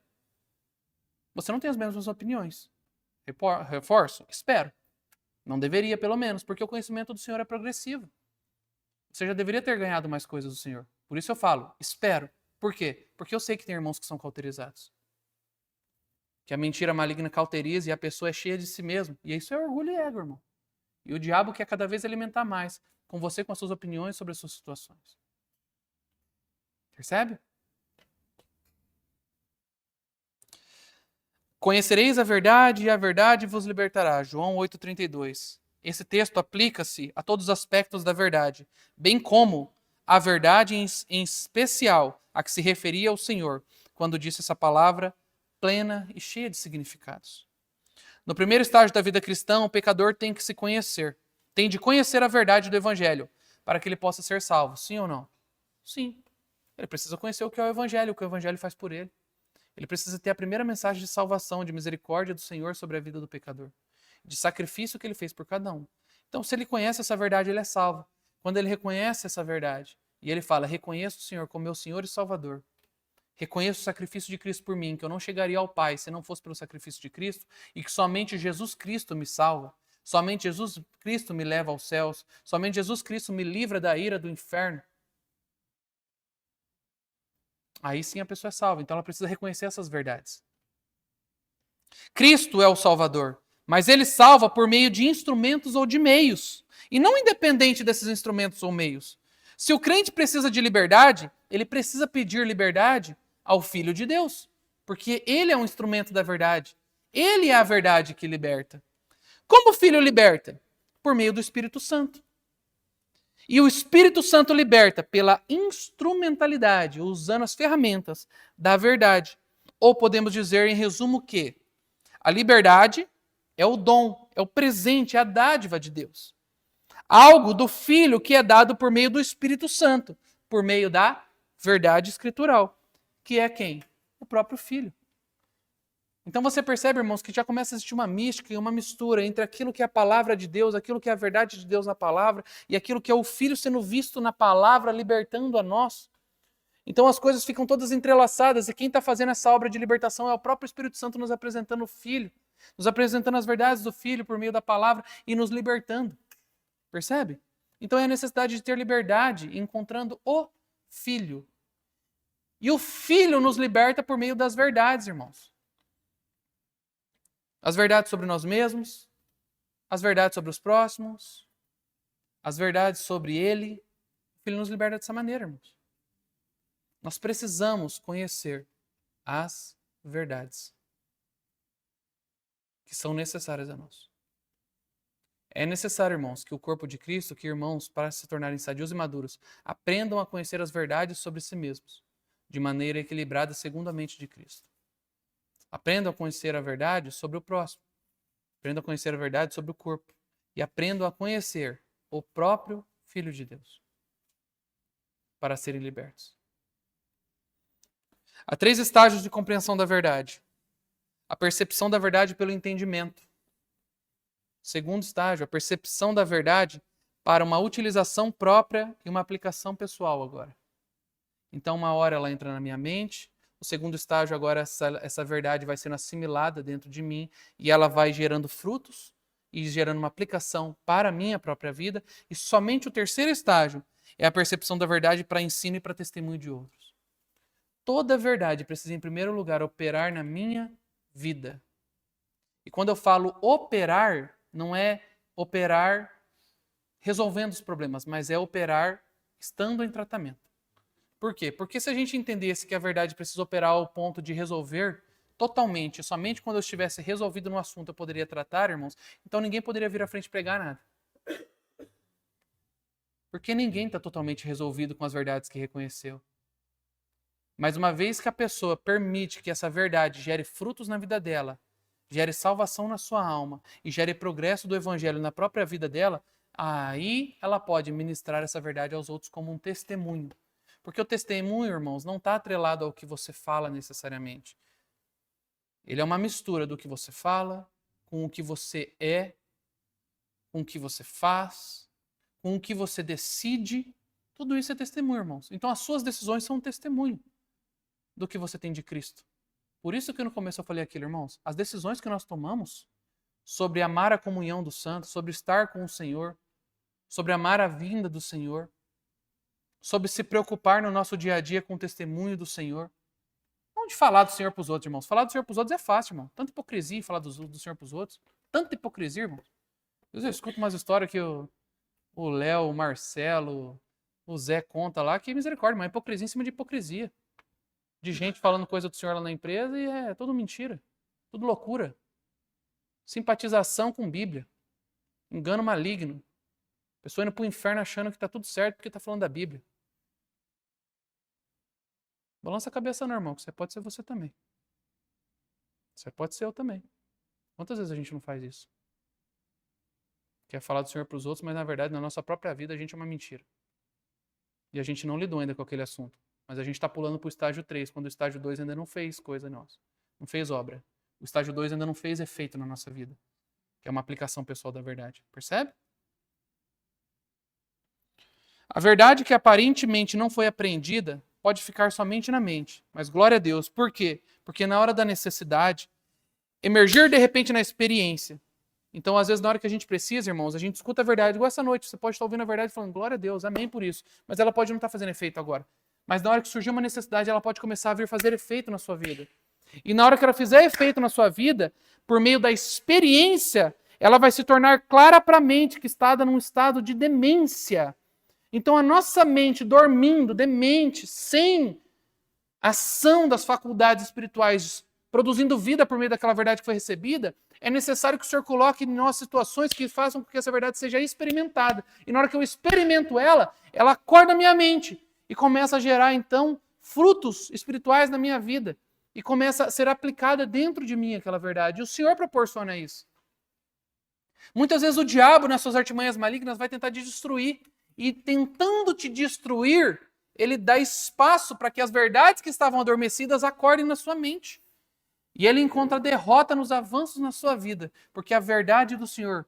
você não tem as mesmas opiniões. Reforço? Espero. Não deveria, pelo menos, porque o conhecimento do Senhor é progressivo. Você já deveria ter ganhado mais coisas do Senhor. Por isso eu falo, espero. Por quê? Porque eu sei que tem irmãos que são cauterizados. Que a mentira maligna cauteriza e a pessoa é cheia de si mesmo. E isso é orgulho e ego, irmão. E o diabo quer cada vez alimentar mais com você, com as suas opiniões sobre as suas situações. Percebe? Conhecereis a verdade e a verdade vos libertará. João 8,32. Esse texto aplica-se a todos os aspectos da verdade, bem como a verdade em especial a que se referia ao Senhor, quando disse essa palavra plena e cheia de significados. No primeiro estágio da vida cristã, o pecador tem que se conhecer. Tem de conhecer a verdade do Evangelho para que ele possa ser salvo. Sim ou não? Sim. Ele precisa conhecer o que é o Evangelho, o que o Evangelho faz por ele. Ele precisa ter a primeira mensagem de salvação, de misericórdia do Senhor sobre a vida do pecador. De sacrifício que ele fez por cada um. Então, se ele conhece essa verdade, ele é salvo. Quando ele reconhece essa verdade, e ele fala, reconheço o Senhor como meu Senhor e Salvador. Reconheço o sacrifício de Cristo por mim, que eu não chegaria ao Pai se não fosse pelo sacrifício de Cristo, e que somente Jesus Cristo me salva, somente Jesus Cristo me leva aos céus, somente Jesus Cristo me livra da ira do inferno. Aí sim a pessoa é salva, então ela precisa reconhecer essas verdades. Cristo é o Salvador, mas ele salva por meio de instrumentos ou de meios, e não independente desses instrumentos ou meios. Se o crente precisa de liberdade, ele precisa pedir liberdade ao Filho de Deus, porque ele é um instrumento da verdade. Ele é a verdade que liberta. Como o Filho liberta? Por meio do Espírito Santo. E o Espírito Santo liberta pela instrumentalidade, usando as ferramentas da verdade. Ou podemos dizer, em resumo, que a liberdade é o dom, é o presente, é a dádiva de Deus. Algo do Filho que é dado por meio do Espírito Santo, por meio da verdade escritural. Que é quem? O próprio Filho. Então você percebe, irmãos, que já começa a existir uma mística e uma mistura entre aquilo que é a palavra de Deus, aquilo que é a verdade de Deus na palavra, e aquilo que é o Filho sendo visto na palavra, libertando a nós. Então as coisas ficam todas entrelaçadas, e quem está fazendo essa obra de libertação é o próprio Espírito Santo nos apresentando o Filho, nos apresentando as verdades do Filho por meio da palavra e nos libertando. Percebe? Então é a necessidade de ter liberdade encontrando o Filho. E o Filho nos liberta por meio das verdades, irmãos. As verdades sobre nós mesmos, as verdades sobre os próximos, as verdades sobre Ele. O Filho nos liberta dessa maneira, irmãos. Nós precisamos conhecer as verdades que são necessárias a nós. É necessário, irmãos, que o corpo de Cristo, que irmãos, para se tornarem sadios e maduros, aprendam a conhecer as verdades sobre si mesmos, de maneira equilibrada segundo a mente de Cristo. Aprendo a conhecer a verdade sobre o próximo. Aprendo a conhecer a verdade sobre o corpo. E aprendo a conhecer o próprio Filho de Deus para serem libertos. Há 3 estágios de compreensão da verdade. A percepção da verdade pelo entendimento. Segundo estágio, a percepção da verdade para uma utilização própria e uma aplicação pessoal agora. Então, uma hora ela entra na minha mente. O segundo estágio, agora, essa verdade vai sendo assimilada dentro de mim e ela vai gerando frutos e gerando uma aplicação para a minha própria vida. E somente o terceiro estágio é a percepção da verdade para ensino e para testemunho de outros. Toda verdade precisa, em primeiro lugar, operar na minha vida. E quando eu falo operar, não é operar resolvendo os problemas, mas é operar estando em tratamento. Por quê? Porque se a gente entendesse que a verdade precisa operar ao ponto de resolver totalmente, somente quando eu estivesse resolvido no assunto eu poderia tratar, irmãos, então ninguém poderia vir à frente pregar nada. Porque ninguém está totalmente resolvido com as verdades que reconheceu. Mas uma vez que a pessoa permite que essa verdade gere frutos na vida dela, gere salvação na sua alma e gere progresso do evangelho na própria vida dela, aí ela pode ministrar essa verdade aos outros como um testemunho. Porque o testemunho, irmãos, não está atrelado ao que você fala necessariamente. Ele é uma mistura do que você fala, com o que você é, com o que você faz, com o que você decide. Tudo isso é testemunho, irmãos. Então as suas decisões são um testemunho do que você tem de Cristo. Por isso que no começo eu falei aquilo, irmãos. As decisões que nós tomamos sobre amar a comunhão dos santos, sobre estar com o Senhor, sobre amar a vinda do Senhor, sobre se preocupar no nosso dia a dia com o testemunho do Senhor. Não de falar do Senhor para os outros, irmãos. Falar do Senhor para os outros é fácil, irmão. Tanta hipocrisia falar do Senhor para os outros. Tanta hipocrisia, irmãos. Eu escuto umas histórias que o Léo, o Marcelo, o Zé conta lá, que misericórdia, uma hipocrisia em cima de hipocrisia. De gente falando coisa do Senhor lá na empresa e é tudo mentira. Tudo loucura. Simpatização com Bíblia. Engano maligno. Pessoa indo para o inferno achando que está tudo certo porque está falando da Bíblia. Balança a cabeça não, irmão, que você pode ser você também. Você pode ser eu também. Quantas vezes a gente não faz isso? Quer falar do Senhor para os outros, mas na verdade na nossa própria vida a gente é uma mentira. E a gente não lidou ainda com aquele assunto. Mas a gente está pulando para o estágio 3, quando o estágio 2 ainda não fez coisa nossa. Não fez obra. O estágio 2 ainda não fez efeito na nossa vida. Que é uma aplicação pessoal da verdade. Percebe? A verdade que aparentemente não foi apreendida pode ficar somente na mente. Mas glória a Deus. Por quê? Porque na hora da necessidade, emergir de repente na experiência. Então, às vezes, na hora que a gente precisa, irmãos, a gente escuta a verdade. Igual essa noite, você pode estar ouvindo a verdade e falando, glória a Deus, amém por isso. Mas ela pode não estar fazendo efeito agora. Mas na hora que surgir uma necessidade, ela pode começar a vir fazer efeito na sua vida. E na hora que ela fizer efeito na sua vida, por meio da experiência, ela vai se tornar clara para a mente que está num estado de demência. Então a nossa mente dormindo, demente, sem ação das faculdades espirituais, produzindo vida por meio daquela verdade que foi recebida, é necessário que o Senhor coloque em nós situações que façam com que essa verdade seja experimentada. E na hora que eu experimento ela acorda a minha mente e começa a gerar, então, frutos espirituais na minha vida. E começa a ser aplicada dentro de mim aquela verdade. E o Senhor proporciona isso. Muitas vezes o diabo, nas suas artimanhas malignas, vai tentar te destruir. E tentando te destruir, ele dá espaço para que as verdades que estavam adormecidas acordem na sua mente. E ele encontra derrota nos avanços na sua vida. Porque a verdade do Senhor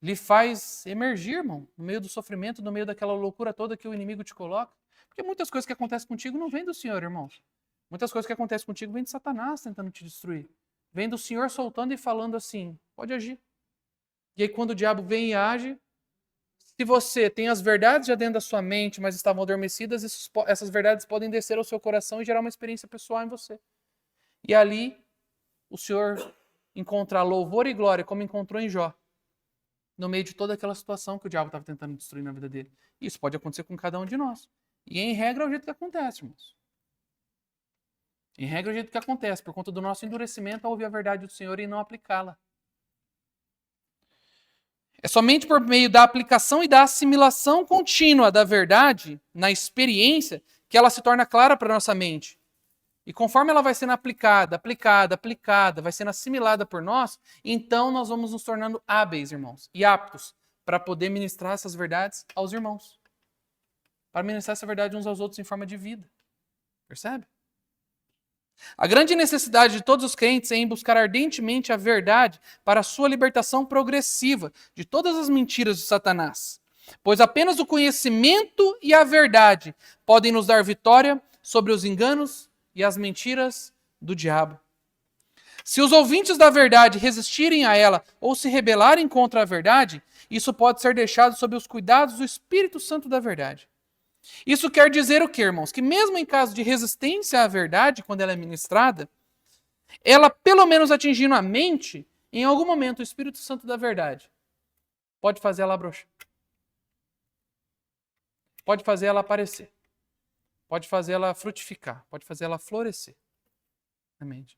lhe faz emergir, irmão, no meio do sofrimento, no meio daquela loucura toda que o inimigo te coloca. Porque muitas coisas que acontecem contigo não vêm do Senhor, irmãos. Muitas coisas que acontecem contigo vêm de Satanás tentando te destruir. Vem do Senhor soltando e falando assim, pode agir. E aí quando o diabo vem e age, se você tem as verdades já dentro da sua mente, mas estavam adormecidas, essas verdades podem descer ao seu coração e gerar uma experiência pessoal em você. E ali, o Senhor encontra louvor e glória, como encontrou em Jó, no meio de toda aquela situação que o diabo estava tentando destruir na vida dele. Isso pode acontecer com cada um de nós. E em regra é o jeito que acontece, irmãos. Em regra é o jeito que acontece, por conta do nosso endurecimento a ouvir a verdade do Senhor e não aplicá-la. É somente por meio da aplicação e da assimilação contínua da verdade, na experiência, que ela se torna clara para a nossa mente. E conforme ela vai sendo aplicada, vai sendo assimilada por nós, então nós vamos nos tornando hábeis, irmãos, e aptos para poder ministrar essas verdades aos irmãos. Para ministrar essa verdade uns aos outros em forma de vida. Percebe? A grande necessidade de todos os crentes é em buscar ardentemente a verdade para a sua libertação progressiva de todas as mentiras de Satanás. Pois apenas o conhecimento e a verdade podem nos dar vitória sobre os enganos e as mentiras do diabo. Se os ouvintes da verdade resistirem a ela ou se rebelarem contra a verdade, isso pode ser deixado sob os cuidados do Espírito Santo da verdade. Isso quer dizer o quê, irmãos? Que mesmo em caso de resistência à verdade, quando ela é ministrada, ela, pelo menos atingindo a mente, em algum momento o Espírito Santo da verdade pode fazer ela abrochar. Pode fazer ela aparecer. Pode fazer ela frutificar. Pode fazer ela florescer na mente.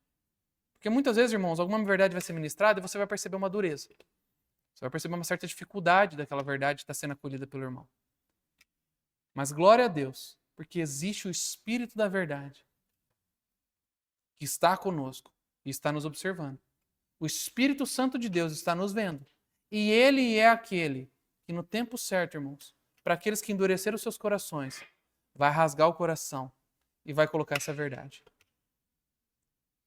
Porque muitas vezes, irmãos, alguma verdade vai ser ministrada e você vai perceber uma dureza. Você vai perceber uma certa dificuldade daquela verdade que está sendo acolhida pelo irmão. Mas glória a Deus, porque existe o Espírito da verdade que está conosco e está nos observando. O Espírito Santo de Deus está nos vendo. E Ele é aquele que no tempo certo, irmãos, para aqueles que endureceram os seus corações, vai rasgar o coração e vai colocar essa verdade.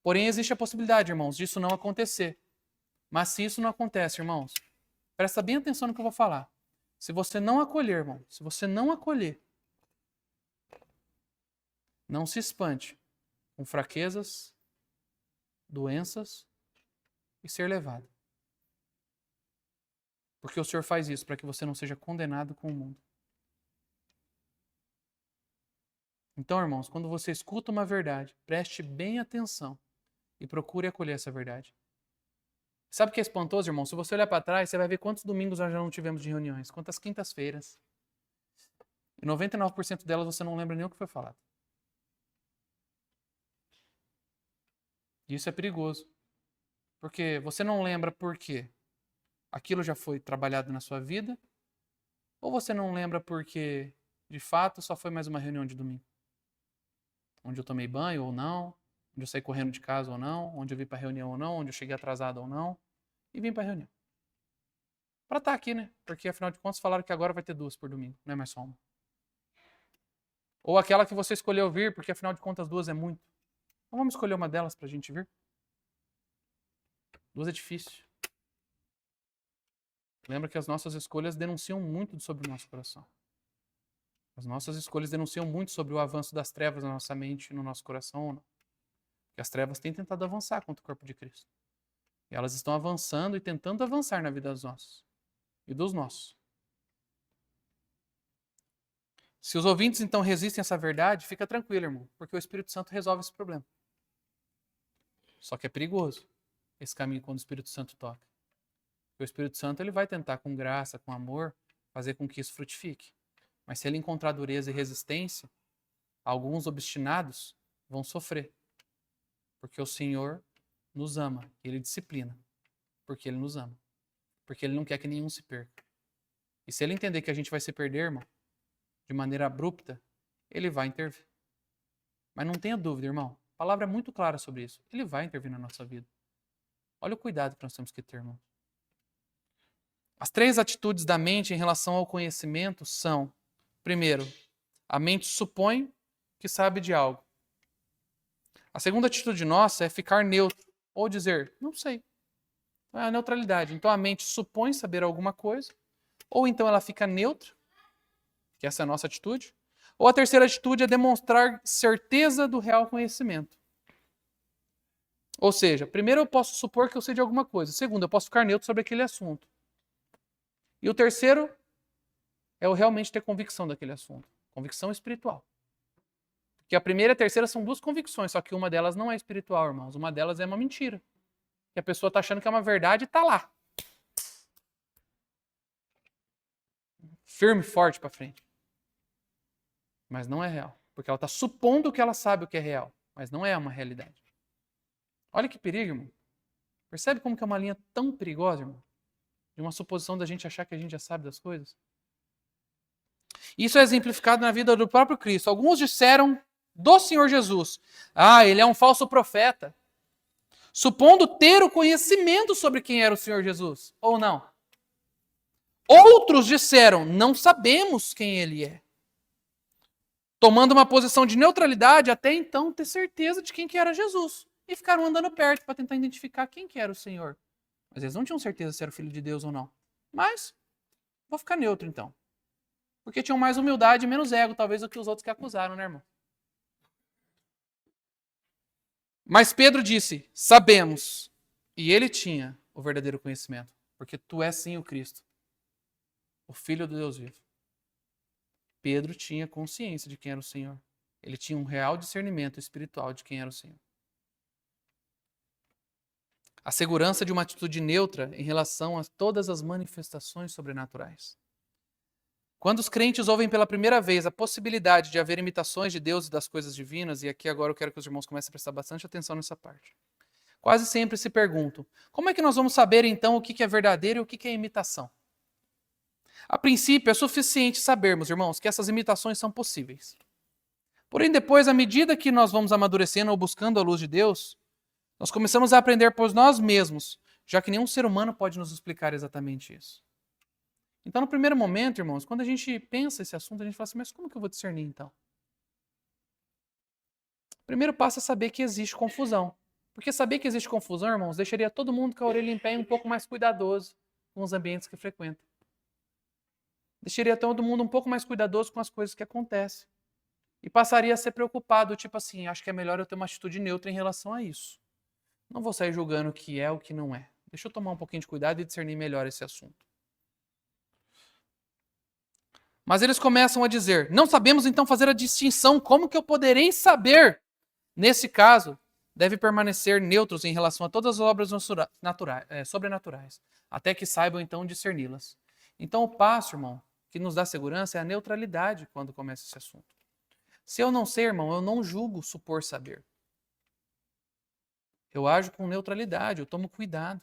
Porém, existe a possibilidade, irmãos, disso não acontecer. Mas se isso não acontece, irmãos, presta bem atenção no que eu vou falar. Se você não acolher, irmão, se você não acolher, não se espante com fraquezas, doenças e ser levado. Porque o Senhor faz isso para que você não seja condenado com o mundo. Então, irmãos, quando você escuta uma verdade, preste bem atenção e procure acolher essa verdade. Sabe o que é espantoso, irmão? Se você olhar para trás, você vai ver quantos domingos nós já não tivemos de reuniões, quantas quintas-feiras. E 99% delas você não lembra nem o que foi falado. E isso é perigoso. Porque você não lembra por quê? Aquilo já foi trabalhado na sua vida? Ou você não lembra porque, de fato, só foi mais uma reunião de domingo? Onde eu tomei banho ou não? Onde eu saí correndo de casa ou não? Onde eu vim para a reunião ou não? Onde eu cheguei atrasado ou não? E vim para a reunião. Para estar aqui, né? Porque, afinal de contas, falaram que agora vai ter 2 por domingo, não é mais só uma. Ou aquela que você escolheu vir, porque, afinal de contas, 2 é muito. Então vamos escolher uma delas para a gente vir? 2 é difícil. Lembra que as nossas escolhas denunciam muito sobre o nosso coração. As nossas escolhas denunciam muito sobre o avanço das trevas na nossa mente e no nosso coração ou não. Porque as trevas têm tentado avançar contra o corpo de Cristo. E elas estão avançando e tentando avançar na vida dos nossos e dos nossos. Se os ouvintes então resistem a essa verdade, fica tranquilo, irmão, porque o Espírito Santo resolve esse problema. Só que é perigoso esse caminho quando o Espírito Santo toca. Porque o Espírito Santo ele vai tentar com graça, com amor, fazer com que isso frutifique. Mas se ele encontrar dureza e resistência, alguns obstinados vão sofrer. Porque o Senhor nos ama, Ele disciplina. Porque Ele nos ama. Porque Ele não quer que nenhum se perca. E se Ele entender que a gente vai se perder, irmão, de maneira abrupta, Ele vai intervir. Mas não tenha dúvida, irmão. A palavra é muito clara sobre isso. Ele vai intervir na nossa vida. Olha o cuidado que nós temos que ter, irmão. As 3 atitudes da mente em relação ao conhecimento são: primeiro, a mente supõe que sabe de algo. A segunda atitude nossa é ficar neutro, ou dizer, não sei. É a neutralidade. Então a mente supõe saber alguma coisa, ou então ela fica neutra, que essa é a nossa atitude. Ou a terceira atitude é demonstrar certeza do real conhecimento. Ou seja, primeiro eu posso supor que eu sei de alguma coisa. Segundo, eu posso ficar neutro sobre aquele assunto. E o terceiro é eu realmente ter convicção daquele assunto. Convicção espiritual. Porque a primeira e a terceira são 2 convicções, só que uma delas não é espiritual, irmãos. Uma delas é uma mentira. Que a pessoa está achando que é uma verdade e está lá. Firme, forte para frente. Mas não é real. Porque ela está supondo que ela sabe o que é real. Mas não é uma realidade. Olha que perigo, irmão. Percebe como que é uma linha tão perigosa, irmão? De uma suposição da gente achar que a gente já sabe das coisas. Isso é exemplificado na vida do próprio Cristo. Alguns disseram do Senhor Jesus. Ele é um falso profeta. Supondo ter o conhecimento sobre quem era o Senhor Jesus, ou não. Outros disseram, não sabemos quem ele é. Tomando uma posição de neutralidade até então ter certeza de quem que era Jesus. E ficaram andando perto para tentar identificar quem que era o Senhor. Mas eles não tinham certeza se era o Filho de Deus ou não. Mas, vou ficar neutro então. Porque tinham mais humildade e menos ego, talvez, do que os outros que acusaram, né, irmão? Mas Pedro disse, sabemos. E ele tinha o verdadeiro conhecimento. Porque tu és sim o Cristo, o Filho do Deus vivo. Pedro tinha consciência de quem era o Senhor. Ele tinha um real discernimento espiritual de quem era o Senhor. A segurança de uma atitude neutra em relação a todas as manifestações sobrenaturais. Quando os crentes ouvem pela primeira vez a possibilidade de haver imitações de Deus e das coisas divinas, e aqui agora eu quero que os irmãos comecem a prestar bastante atenção nessa parte. Quase sempre se perguntam, como é que nós vamos saber então o que é verdadeiro e o que é imitação? A princípio, é suficiente sabermos, irmãos, que essas imitações são possíveis. Porém, depois, à medida que nós vamos amadurecendo ou buscando a luz de Deus, nós começamos a aprender por nós mesmos, já que nenhum ser humano pode nos explicar exatamente isso. Então, no primeiro momento, irmãos, quando a gente pensa esse assunto, a gente fala assim, mas como que eu vou discernir então? O primeiro passo é saber que existe confusão. Porque saber que existe confusão, irmãos, deixaria todo mundo com a orelha em pé e um pouco mais cuidadoso com os ambientes que frequenta. Deixaria todo mundo um pouco mais cuidadoso com as coisas que acontecem. E passaria a ser preocupado, tipo assim, acho que é melhor eu ter uma atitude neutra em relação a isso. Não vou sair julgando o que é ou o que não é. Deixa eu tomar um pouquinho de cuidado e discernir melhor esse assunto. Mas eles começam a dizer, não sabemos então fazer a distinção, como que eu poderei saber? Nesse caso, deve permanecer neutros em relação a todas as obras sobrenaturais, até que saibam então discerni-las. Então o passo, irmão, que nos dá segurança é a neutralidade quando começa esse assunto. Se eu não sei, irmão, eu não julgo supor saber. Eu ajo com neutralidade, eu tomo cuidado,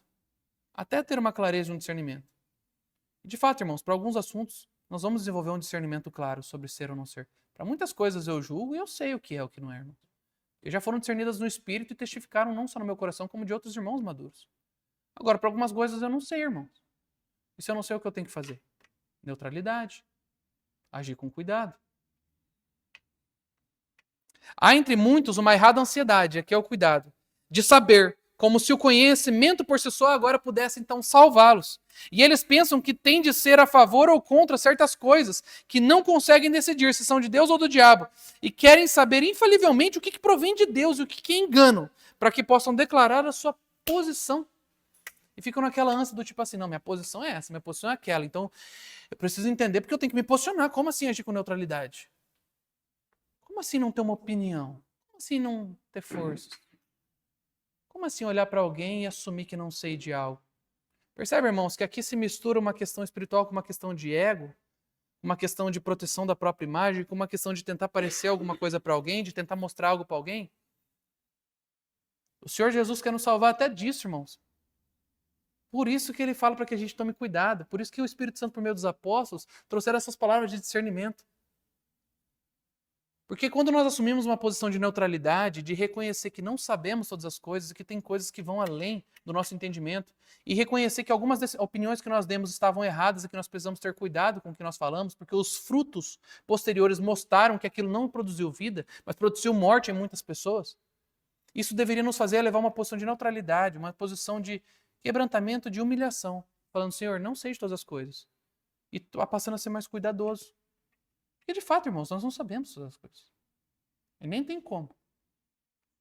até ter uma clareza e um discernimento. E de fato, irmãos, para alguns assuntos, nós vamos desenvolver um discernimento claro sobre ser ou não ser. Para muitas coisas eu julgo e eu sei o que é o que não é, irmão. E já foram discernidas no Espírito e testificaram não só no meu coração, como de outros irmãos maduros. Agora, para algumas coisas eu não sei, irmãos. E se eu não sei o que eu tenho que fazer? Neutralidade. Agir com cuidado. Há entre muitos uma errada ansiedade, aqui é o cuidado, de saber, como se o conhecimento por si só agora pudesse então salvá-los. E eles pensam que tem de ser a favor ou contra certas coisas, que não conseguem decidir se são de Deus ou do diabo, e querem saber infalivelmente o que provém de Deus e o que é engano, para que possam declarar a sua posição. E ficam naquela ânsia do tipo assim, não, minha posição é essa, minha posição é aquela, então eu preciso entender porque eu tenho que me posicionar. Como assim agir com neutralidade? Como assim não ter uma opinião? Como assim não ter força? Como assim olhar para alguém e assumir que não sei de algo? Percebe, irmãos, que aqui se mistura uma questão espiritual com uma questão de ego, uma questão de proteção da própria imagem, com uma questão de tentar parecer alguma coisa para alguém, de tentar mostrar algo para alguém. O Senhor Jesus quer nos salvar até disso, irmãos. Por isso que ele fala para que a gente tome cuidado. Por isso que o Espírito Santo, por meio dos apóstolos, trouxeram essas palavras de discernimento. Porque quando nós assumimos uma posição de neutralidade, de reconhecer que não sabemos todas as coisas e que tem coisas que vão além do nosso entendimento, e reconhecer que algumas das opiniões que nós demos estavam erradas e que nós precisamos ter cuidado com o que nós falamos, porque os frutos posteriores mostraram que aquilo não produziu vida, mas produziu morte em muitas pessoas, isso deveria nos fazer levar uma posição de neutralidade, uma posição de quebrantamento, de humilhação, falando, Senhor, não sei de todas as coisas, e passando a ser mais cuidadoso. Porque, de fato, irmãos, nós não sabemos todas as coisas. E nem tem como.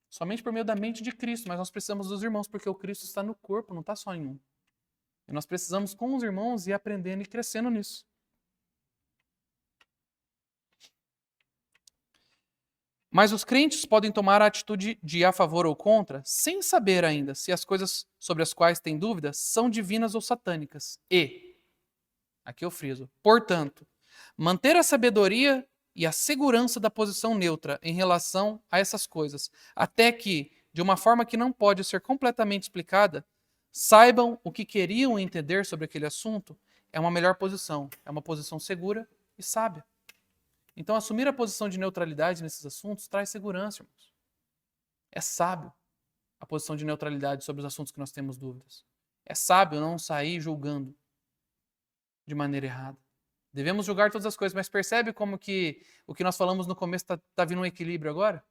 Somente por meio da mente de Cristo. Mas nós precisamos dos irmãos, porque o Cristo está no corpo, não está só em um. E nós precisamos, com os irmãos, ir aprendendo e crescendo nisso. Mas os crentes podem tomar a atitude de ir a favor ou contra, sem saber ainda se as coisas sobre as quais têm dúvidas são divinas ou satânicas. E, aqui eu friso, portanto, manter a sabedoria e a segurança da posição neutra em relação a essas coisas, até que, de uma forma que não pode ser completamente explicada, saibam o que queriam entender sobre aquele assunto, é uma melhor posição, é uma posição segura e sábia. Então, assumir a posição de neutralidade nesses assuntos traz segurança, irmãos. É sábio a posição de neutralidade sobre os assuntos que nós temos dúvidas. É sábio não sair julgando de maneira errada. Devemos julgar todas as coisas, mas percebe como que o que nós falamos no começo está vindo um equilíbrio agora?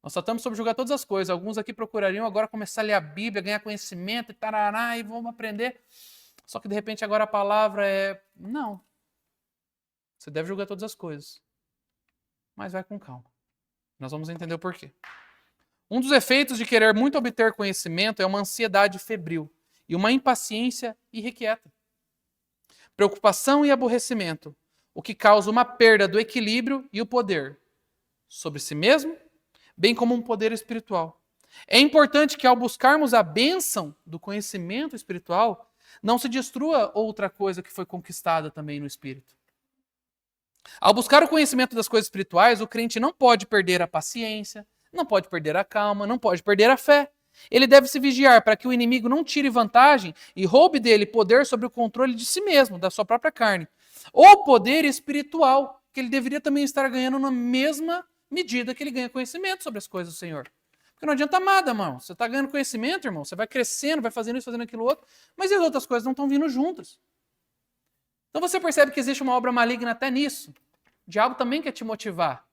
Nós só estamos sobre julgar todas as coisas. Alguns aqui procurariam agora começar a ler a Bíblia, ganhar conhecimento e tarará, e vamos aprender. Só que de repente agora a palavra é: não. Você deve julgar todas as coisas. Mas vai com calma. Nós vamos entender o porquê. Um dos efeitos de querer muito obter conhecimento é uma ansiedade febril e uma impaciência irrequieta. Preocupação e aborrecimento, o que causa uma perda do equilíbrio e o poder sobre si mesmo, bem como um poder espiritual. É importante que ao buscarmos a bênção do conhecimento espiritual, não se destrua outra coisa que foi conquistada também no espírito. Ao buscar o conhecimento das coisas espirituais, o crente não pode perder a paciência, não pode perder a calma, não pode perder a fé. Ele deve se vigiar para que o inimigo não tire vantagem e roube dele poder sobre o controle de si mesmo, da sua própria carne. Ou poder espiritual, que ele deveria também estar ganhando na mesma medida que ele ganha conhecimento sobre as coisas do Senhor. Porque não adianta nada, irmão. Você está ganhando conhecimento, irmão. Você vai crescendo, vai fazendo isso, fazendo aquilo outro. Mas as outras coisas não estão vindo juntas. Então você percebe que existe uma obra maligna até nisso. O diabo também quer te motivar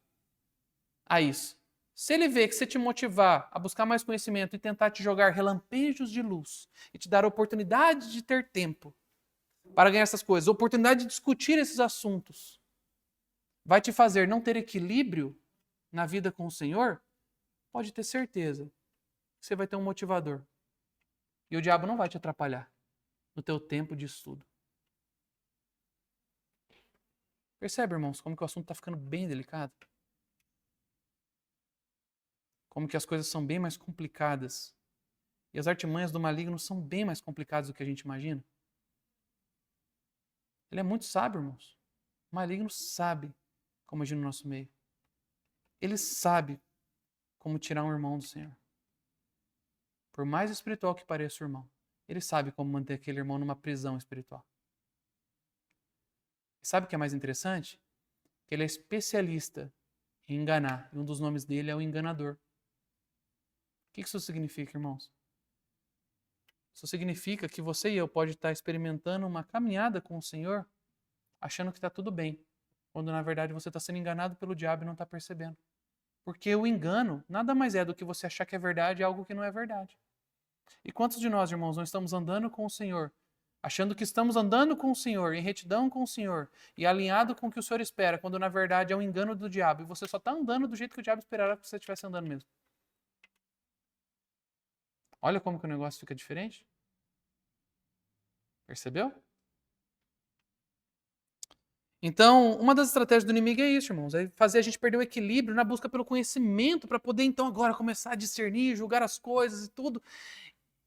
a isso. Se ele vê que você te motivar a buscar mais conhecimento e tentar te jogar relampejos de luz e te dar a oportunidade de ter tempo para ganhar essas coisas, a oportunidade de discutir esses assuntos, vai te fazer não ter equilíbrio na vida com o Senhor, pode ter certeza que você vai ter um motivador. E o diabo não vai te atrapalhar no teu tempo de estudo. Percebe, irmãos, como que o assunto está ficando bem delicado? Como que as coisas são bem mais complicadas. E as artimanhas do maligno são bem mais complicadas do que a gente imagina. Ele é muito sábio, irmãos. O maligno sabe como agir no nosso meio. Ele sabe como tirar um irmão do Senhor. Por mais espiritual que pareça o irmão, ele sabe como manter aquele irmão numa prisão espiritual. E sabe o que é mais interessante? Que ele é especialista em enganar. E um dos nomes dele é o enganador. O que isso significa, irmãos? Isso significa que você e eu pode estar experimentando uma caminhada com o Senhor, achando que está tudo bem, quando na verdade você está sendo enganado pelo diabo e não está percebendo. Porque o engano nada mais é do que você achar que é verdade algo que não é verdade. E quantos de nós, irmãos, não estamos andando com o Senhor, achando que estamos andando com o Senhor, em retidão com o Senhor, e alinhado com o que o Senhor espera, quando na verdade é um engano do diabo, e você só está andando do jeito que o diabo esperava que você estivesse andando mesmo. Olha como que o negócio fica diferente. Percebeu? Então, uma das estratégias do inimigo é isso, irmãos, é fazer a gente perder o equilíbrio na busca pelo conhecimento, para poder então agora começar a discernir, julgar as coisas e tudo.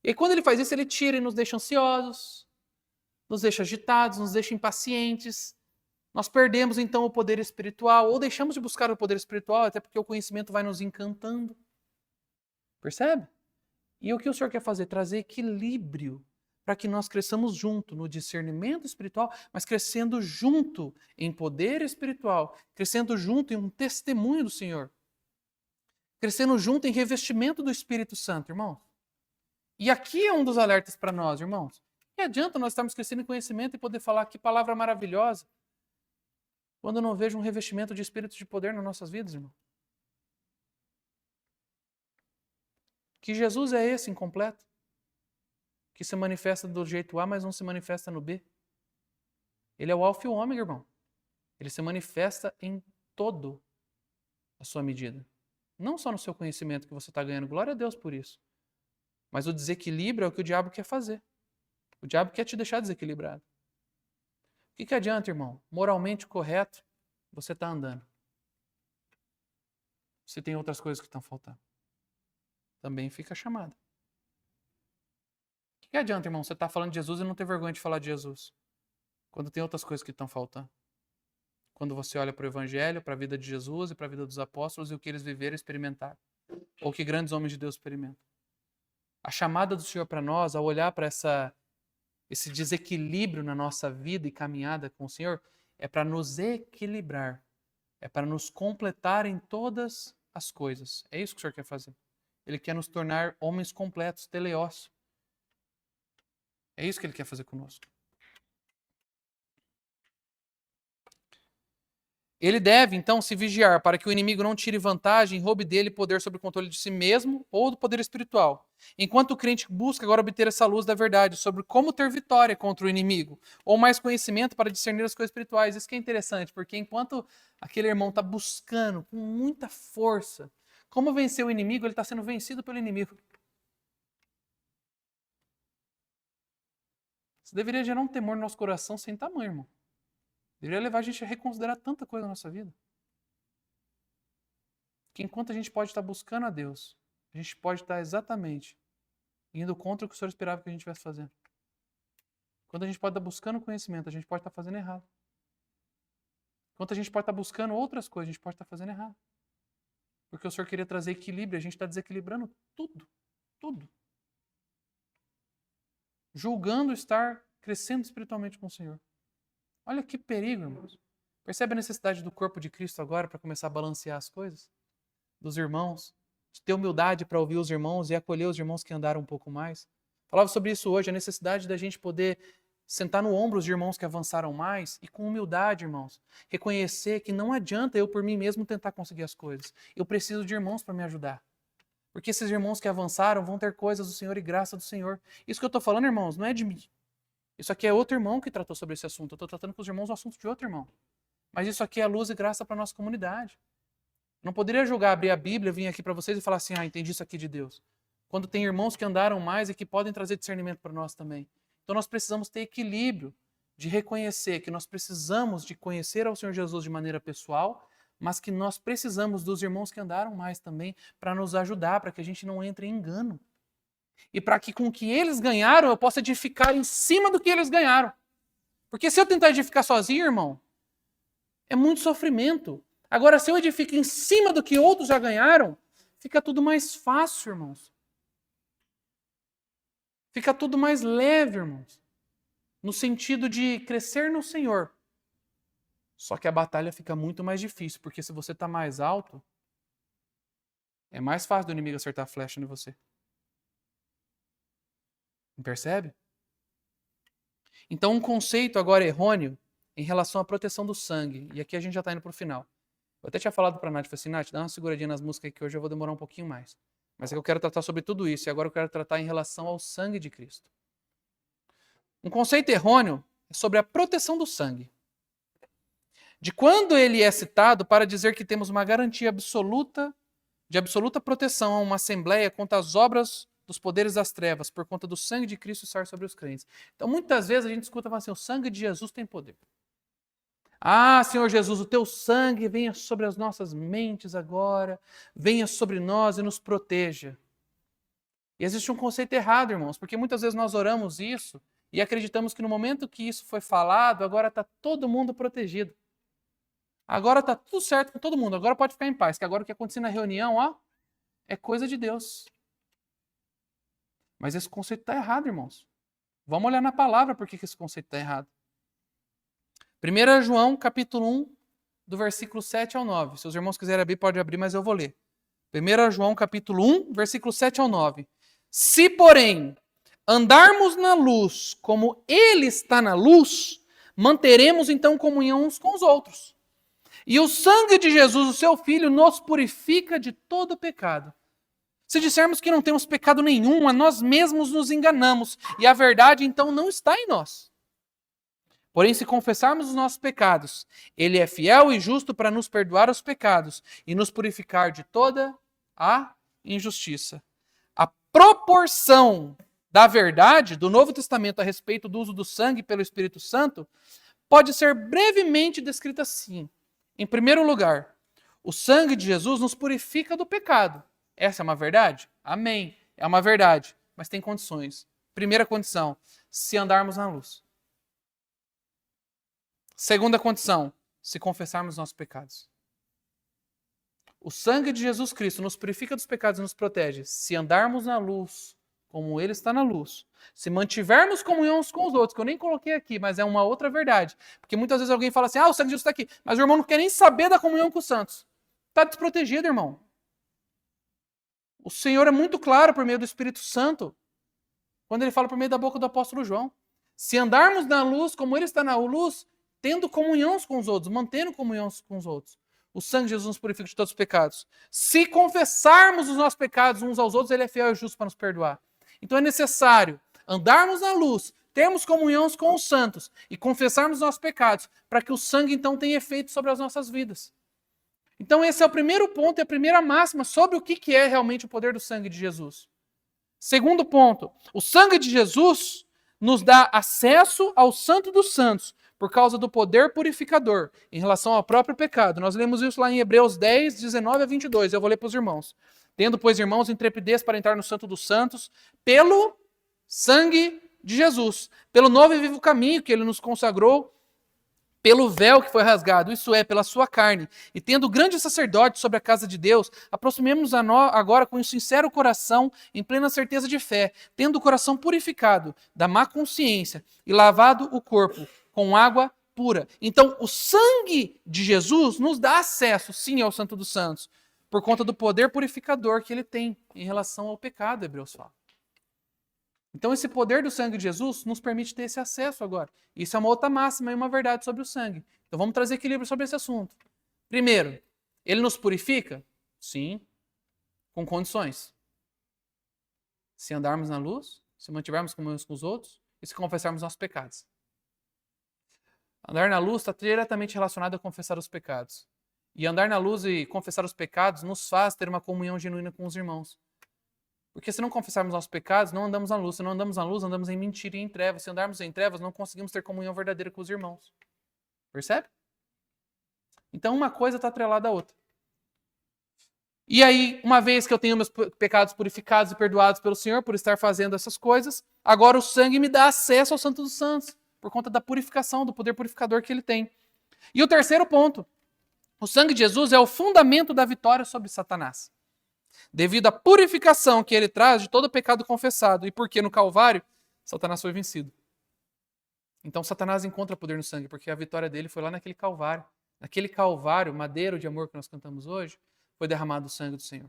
E quando ele faz isso, ele tira e nos deixa ansiosos, nos deixa agitados, nos deixa impacientes. Nós perdemos então o poder espiritual, ou deixamos de buscar o poder espiritual, até porque o conhecimento vai nos encantando. Percebe? E o que o Senhor quer fazer? Trazer equilíbrio para que nós cresçamos junto no discernimento espiritual, mas crescendo junto em poder espiritual, crescendo junto em um testemunho do Senhor, crescendo junto em revestimento do Espírito Santo, irmão. E aqui é um dos alertas para nós, irmãos. Que adianta nós estarmos crescendo em conhecimento e poder falar que palavra maravilhosa, quando eu não vejo um revestimento de espírito de poder nas nossas vidas, irmão? Que Jesus é esse incompleto? Que se manifesta do jeito A, mas não se manifesta no B. Ele é o alfa e o ômega, irmão. Ele se manifesta em todo a sua medida. Não só no seu conhecimento que você está ganhando, glória a Deus por isso. Mas o desequilíbrio é o que o diabo quer fazer. O diabo quer te deixar desequilibrado. O que adianta, irmão? Moralmente correto, você está andando. Se tem outras coisas que estão faltando, também fica chamada. O que adianta, irmão, você está falando de Jesus e não ter vergonha de falar de Jesus, quando tem outras coisas que estão faltando? Quando você olha para o Evangelho, para a vida de Jesus e para a vida dos apóstolos e o que eles viveram e experimentaram, ou o que grandes homens de Deus experimentam. A chamada do Senhor para nós, ao olhar para esse desequilíbrio na nossa vida e caminhada com o Senhor, é para nos equilibrar, é para nos completar em todas as coisas. É isso que o Senhor quer fazer. Ele quer nos tornar homens completos, teleios. É isso que Ele quer fazer conosco. Ele deve, então, se vigiar para que o inimigo não tire vantagem e roube dele poder sobre o controle de si mesmo ou do poder espiritual. Enquanto o crente busca agora obter essa luz da verdade sobre como ter vitória contra o inimigo, ou mais conhecimento para discernir as coisas espirituais. Isso que é interessante, porque enquanto aquele irmão está buscando com muita força como vencer o inimigo, ele está sendo vencido pelo inimigo. Isso deveria gerar um temor no nosso coração sem tamanho, irmão. Deveria levar a gente a reconsiderar tanta coisa na nossa vida. Que enquanto a gente pode estar buscando a Deus, a gente pode estar exatamente indo contra o que o Senhor esperava que a gente estivesse fazendo. Quando a gente pode estar buscando conhecimento, a gente pode estar fazendo errado. Enquanto a gente pode estar buscando outras coisas, a gente pode estar fazendo errado. Porque o Senhor queria trazer equilíbrio, a gente está desequilibrando tudo. Tudo. Julgando estar crescendo espiritualmente com o Senhor. Olha que perigo, irmãos. Percebe a necessidade do corpo de Cristo agora para começar a balancear as coisas? Dos irmãos, de ter humildade para ouvir os irmãos e acolher os irmãos que andaram um pouco mais. Falava sobre isso hoje, a necessidade da gente poder sentar no ombro os irmãos que avançaram mais e com humildade, irmãos, reconhecer que não adianta eu por mim mesmo tentar conseguir as coisas. Eu preciso de irmãos para me ajudar. Porque esses irmãos que avançaram vão ter coisas do Senhor e graça do Senhor. Isso que eu estou falando, irmãos, não é de mim. Isso aqui é outro irmão que tratou sobre esse assunto. Eu estou tratando com os irmãos o assunto de outro irmão. Mas isso aqui é luz e graça para a nossa comunidade. Não poderia julgar, abrir a Bíblia, vir aqui para vocês e falar assim, entendi isso aqui de Deus. Quando tem irmãos que andaram mais e que podem trazer discernimento para nós também. Então nós precisamos ter equilíbrio de reconhecer que nós precisamos de conhecer ao Senhor Jesus de maneira pessoal, mas que nós precisamos dos irmãos que andaram mais também para nos ajudar, para que a gente não entre em engano. E para que com o que eles ganharam, eu possa edificar em cima do que eles ganharam. Porque se eu tentar edificar sozinho, irmão, é muito sofrimento. Agora, se eu edifico em cima do que outros já ganharam, fica tudo mais fácil, irmãos. Fica tudo mais leve, irmãos. No sentido de crescer no Senhor. Só que a batalha fica muito mais difícil, porque se você está mais alto, é mais fácil do inimigo acertar a flecha em você. Percebe? Então, um conceito agora errôneo em relação à proteção do sangue. E aqui a gente já está indo para o final. Eu até tinha falado para a Nath, falei assim, Nath, dá uma seguradinha nas músicas aqui que hoje eu vou demorar um pouquinho mais. Mas é que eu quero tratar sobre tudo isso. E agora eu quero tratar em relação ao sangue de Cristo. Um conceito errôneo é sobre a proteção do sangue. De quando ele é citado para dizer que temos uma garantia absoluta, de absoluta proteção a uma assembleia contra as obras dos poderes das trevas, por conta do sangue de Cristo estar sobre os crentes. Então, muitas vezes a gente escuta falar assim, o sangue de Jesus tem poder. Ah, Senhor Jesus, o teu sangue venha sobre as nossas mentes agora, venha sobre nós e nos proteja. E existe um conceito errado, irmãos, porque muitas vezes nós oramos isso e acreditamos que no momento que isso foi falado, agora está todo mundo protegido. Agora está tudo certo com todo mundo, agora pode ficar em paz, que agora o que acontecer na reunião, é coisa de Deus. Mas esse conceito está errado, irmãos. Vamos olhar na palavra por que esse conceito está errado. 1 João, capítulo 1, do versículo 7 ao 9. Se os irmãos quiserem abrir, pode abrir, mas eu vou ler. 1 João, capítulo 1, versículo 7 ao 9. Se, porém, andarmos na luz como Ele está na luz, manteremos então comunhão uns com os outros. E o sangue de Jesus, o seu Filho, nos purifica de todo pecado. Se dissermos que não temos pecado nenhum, a nós mesmos nos enganamos, e a verdade então não está em nós. Porém, se confessarmos os nossos pecados, Ele é fiel e justo para nos perdoar os pecados e nos purificar de toda a injustiça. A proporção da verdade do Novo Testamento a respeito do uso do sangue pelo Espírito Santo pode ser brevemente descrita assim. Em primeiro lugar, o sangue de Jesus nos purifica do pecado. Essa é uma verdade? Amém. É uma verdade, mas tem condições. Primeira condição, se andarmos na luz. Segunda condição, se confessarmos nossos pecados. O sangue de Jesus Cristo nos purifica dos pecados e nos protege se andarmos na luz como ele está na luz, se mantivermos comunhão uns com os outros, que eu nem coloquei aqui, mas é uma outra verdade. Porque muitas vezes alguém fala assim, o sangue de Jesus está aqui, mas o irmão não quer nem saber da comunhão com os santos. Está desprotegido, irmão. O Senhor é muito claro por meio do Espírito Santo, quando ele fala por meio da boca do apóstolo João. Se andarmos na luz, como ele está na luz, tendo comunhão com os outros, mantendo comunhão com os outros, o sangue de Jesus nos purifica de todos os pecados. Se confessarmos os nossos pecados uns aos outros, ele é fiel e justo para nos perdoar. Então é necessário andarmos na luz, termos comunhão com os santos e confessarmos os nossos pecados, para que o sangue então tenha efeito sobre as nossas vidas. Então esse é o primeiro ponto e a primeira máxima sobre o que é realmente o poder do sangue de Jesus. Segundo ponto, o sangue de Jesus nos dá acesso ao Santo dos Santos por causa do poder purificador em relação ao próprio pecado. Nós lemos isso lá em Hebreus 10, 19 a 22. Eu vou ler para os irmãos. Tendo, pois, irmãos, intrepidez para entrar no Santo dos Santos, pelo sangue de Jesus, pelo novo e vivo caminho que ele nos consagrou, pelo véu que foi rasgado, isso é, pela sua carne, e tendo grande sacerdote sobre a casa de Deus, aproximemo-nos agora com um sincero coração, em plena certeza de fé, tendo o coração purificado da má consciência e lavado o corpo com água pura. Então, o sangue de Jesus nos dá acesso, sim, ao Santo dos Santos, por conta do poder purificador que ele tem em relação ao pecado, Hebreus fala. Então, esse poder do sangue de Jesus nos permite ter esse acesso agora. Isso é uma outra máxima e uma verdade sobre o sangue. Então, vamos trazer equilíbrio sobre esse assunto. Primeiro, ele nos purifica? Sim, com condições. Se andarmos na luz, se mantivermos comunhão com os outros e se confessarmos nossos pecados. Andar na luz está diretamente relacionado a confessar os pecados. E andar na luz e confessar os pecados nos faz ter uma comunhão genuína com os irmãos. Porque se não confessarmos nossos pecados, não andamos na luz. Se não andamos na luz, andamos em mentira e em trevas. Se andarmos em trevas, não conseguimos ter comunhão verdadeira com os irmãos. Percebe? Então uma coisa está atrelada à outra. E aí, uma vez que eu tenho meus pecados purificados e perdoados pelo Senhor por estar fazendo essas coisas, agora o sangue me dá acesso ao Santo dos Santos, por conta da purificação, do poder purificador que ele tem. E o terceiro ponto, o sangue de Jesus é o fundamento da vitória sobre Satanás. Devido à purificação que ele traz de todo o pecado confessado, e porque no Calvário, Satanás foi vencido. Então Satanás encontra poder no sangue, porque a vitória dele foi lá naquele Calvário. Naquele Calvário, madeiro de amor que nós cantamos hoje, foi derramado o sangue do Senhor.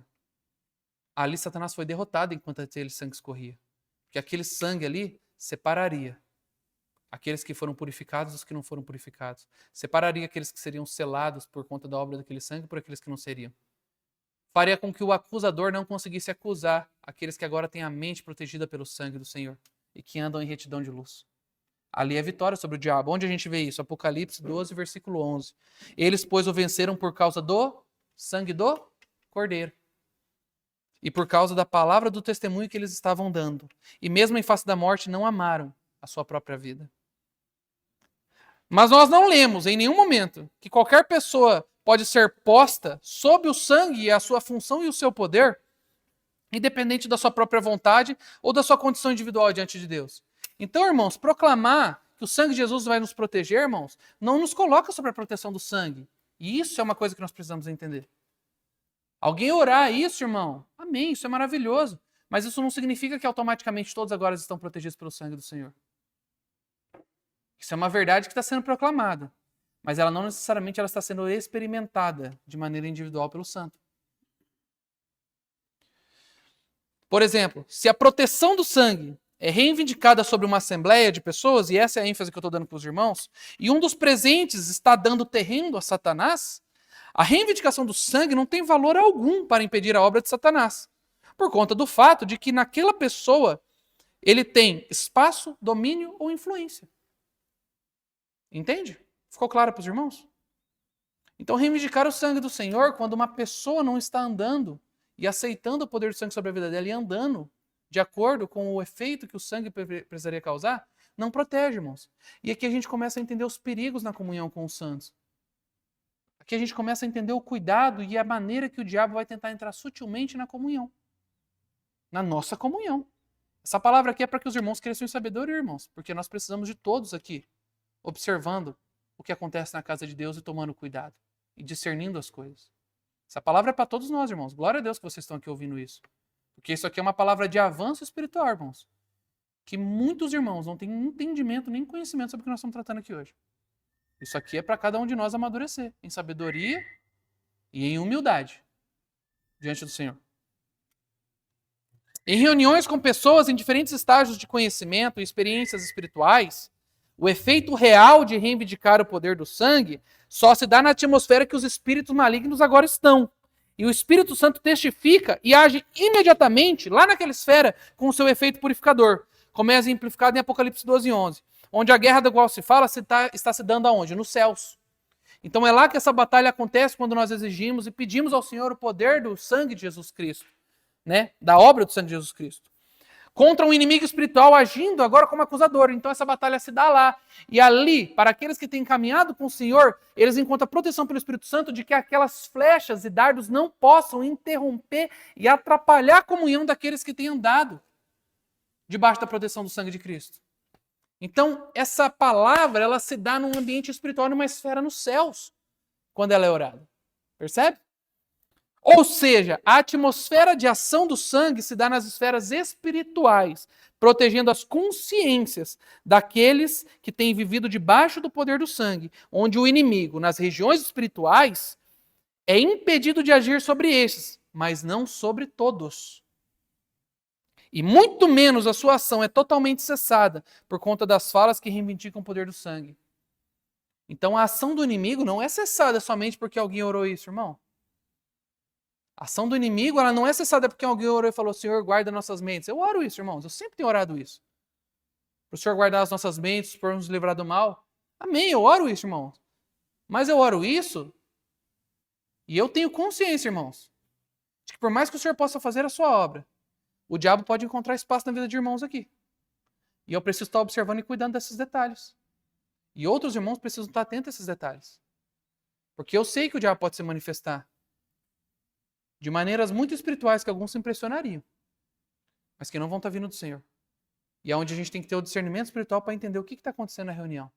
Ali Satanás foi derrotado enquanto aquele sangue escorria. Porque aquele sangue ali separaria aqueles que foram purificados dos que não foram purificados. Separaria aqueles que seriam selados por conta da obra daquele sangue por aqueles que não seriam. Faria com que o acusador não conseguisse acusar aqueles que agora têm a mente protegida pelo sangue do Senhor e que andam em retidão de luz. Ali é vitória sobre o diabo. Onde a gente vê isso? Apocalipse 12, versículo 11. Eles, pois, o venceram por causa do sangue do Cordeiro e por causa da palavra do testemunho que eles estavam dando. E mesmo em face da morte, não amaram a sua própria vida. Mas nós não lemos em nenhum momento que qualquer pessoa pode ser posta sob o sangue e a sua função e o seu poder, independente da sua própria vontade ou da sua condição individual diante de Deus. Então, irmãos, proclamar que o sangue de Jesus vai nos proteger, irmãos, não nos coloca sobre a proteção do sangue. E isso é uma coisa que nós precisamos entender. Alguém orar isso, irmão, amém, isso é maravilhoso. Mas isso não significa que automaticamente todos agora estão protegidos pelo sangue do Senhor. Isso é uma verdade que está sendo proclamada. Mas ela não necessariamente ela está sendo experimentada de maneira individual pelo santo. Por exemplo, se a proteção do sangue é reivindicada sobre uma assembleia de pessoas, e essa é a ênfase que eu estou dando para os irmãos, e um dos presentes está dando terreno a Satanás, a reivindicação do sangue não tem valor algum para impedir a obra de Satanás, por conta do fato de que naquela pessoa ele tem espaço, domínio ou influência. Entende? Ficou claro para os irmãos? Então, reivindicar o sangue do Senhor quando uma pessoa não está andando e aceitando o poder do sangue sobre a vida dela e andando de acordo com o efeito que o sangue precisaria causar, não protege, irmãos. E aqui a gente começa a entender os perigos na comunhão com os santos. Aqui a gente começa a entender o cuidado e a maneira que o diabo vai tentar entrar sutilmente na comunhão. Na nossa comunhão. Essa palavra aqui é para que os irmãos cresçam em sabedoria, irmãos, porque nós precisamos de todos aqui, observando o que acontece na casa de Deus e tomando cuidado. E discernindo as coisas. Essa palavra é para todos nós, irmãos. Glória a Deus que vocês estão aqui ouvindo isso. Porque isso aqui é uma palavra de avanço espiritual, irmãos. Que muitos irmãos não têm entendimento nem conhecimento sobre o que nós estamos tratando aqui hoje. Isso aqui é para cada um de nós amadurecer em sabedoria e em humildade diante do Senhor. Em reuniões com pessoas em diferentes estágios de conhecimento e experiências espirituais, o efeito real de reivindicar o poder do sangue só se dá na atmosfera que os espíritos malignos agora estão. E o Espírito Santo testifica e age imediatamente lá naquela esfera com o seu efeito purificador, como é exemplificado em Apocalipse 12:11, onde a guerra da qual se fala está se dando aonde? Nos céus. Então é lá que essa batalha acontece quando nós exigimos e pedimos ao Senhor o poder do sangue de Jesus Cristo, né? Da obra do sangue de Jesus Cristo. Contra um inimigo espiritual agindo agora como acusador. Então essa batalha se dá lá. E ali, para aqueles que têm caminhado com o Senhor, eles encontram proteção pelo Espírito Santo de que aquelas flechas e dardos não possam interromper e atrapalhar a comunhão daqueles que têm andado debaixo da proteção do sangue de Cristo. Então, essa palavra, ela se dá num ambiente espiritual, numa esfera nos céus, quando ela é orada. Percebe? Ou seja, a atmosfera de ação do sangue se dá nas esferas espirituais, protegendo as consciências daqueles que têm vivido debaixo do poder do sangue, onde o inimigo, nas regiões espirituais, é impedido de agir sobre estes, mas não sobre todos. E muito menos a sua ação é totalmente cessada por conta das falas que reivindicam o poder do sangue. Então a ação do inimigo não é cessada somente porque alguém orou isso, irmão. A ação do inimigo, ela não é cessada porque alguém orou e falou: Senhor, guarda nossas mentes. Eu oro isso, irmãos. Eu sempre tenho orado isso. Para o Senhor guardar as nossas mentes, por nos livrar do mal. Amém, eu oro isso, irmãos. Mas eu oro isso e eu tenho consciência, irmãos, de que por mais que o Senhor possa fazer a sua obra, o diabo pode encontrar espaço na vida de irmãos aqui. E eu preciso estar observando e cuidando desses detalhes. E outros irmãos precisam estar atentos a esses detalhes. Porque eu sei que o diabo pode se manifestar de maneiras muito espirituais que alguns se impressionariam, mas que não vão estar vindo do Senhor. E é onde a gente tem que ter o discernimento espiritual para entender o que está acontecendo na reunião.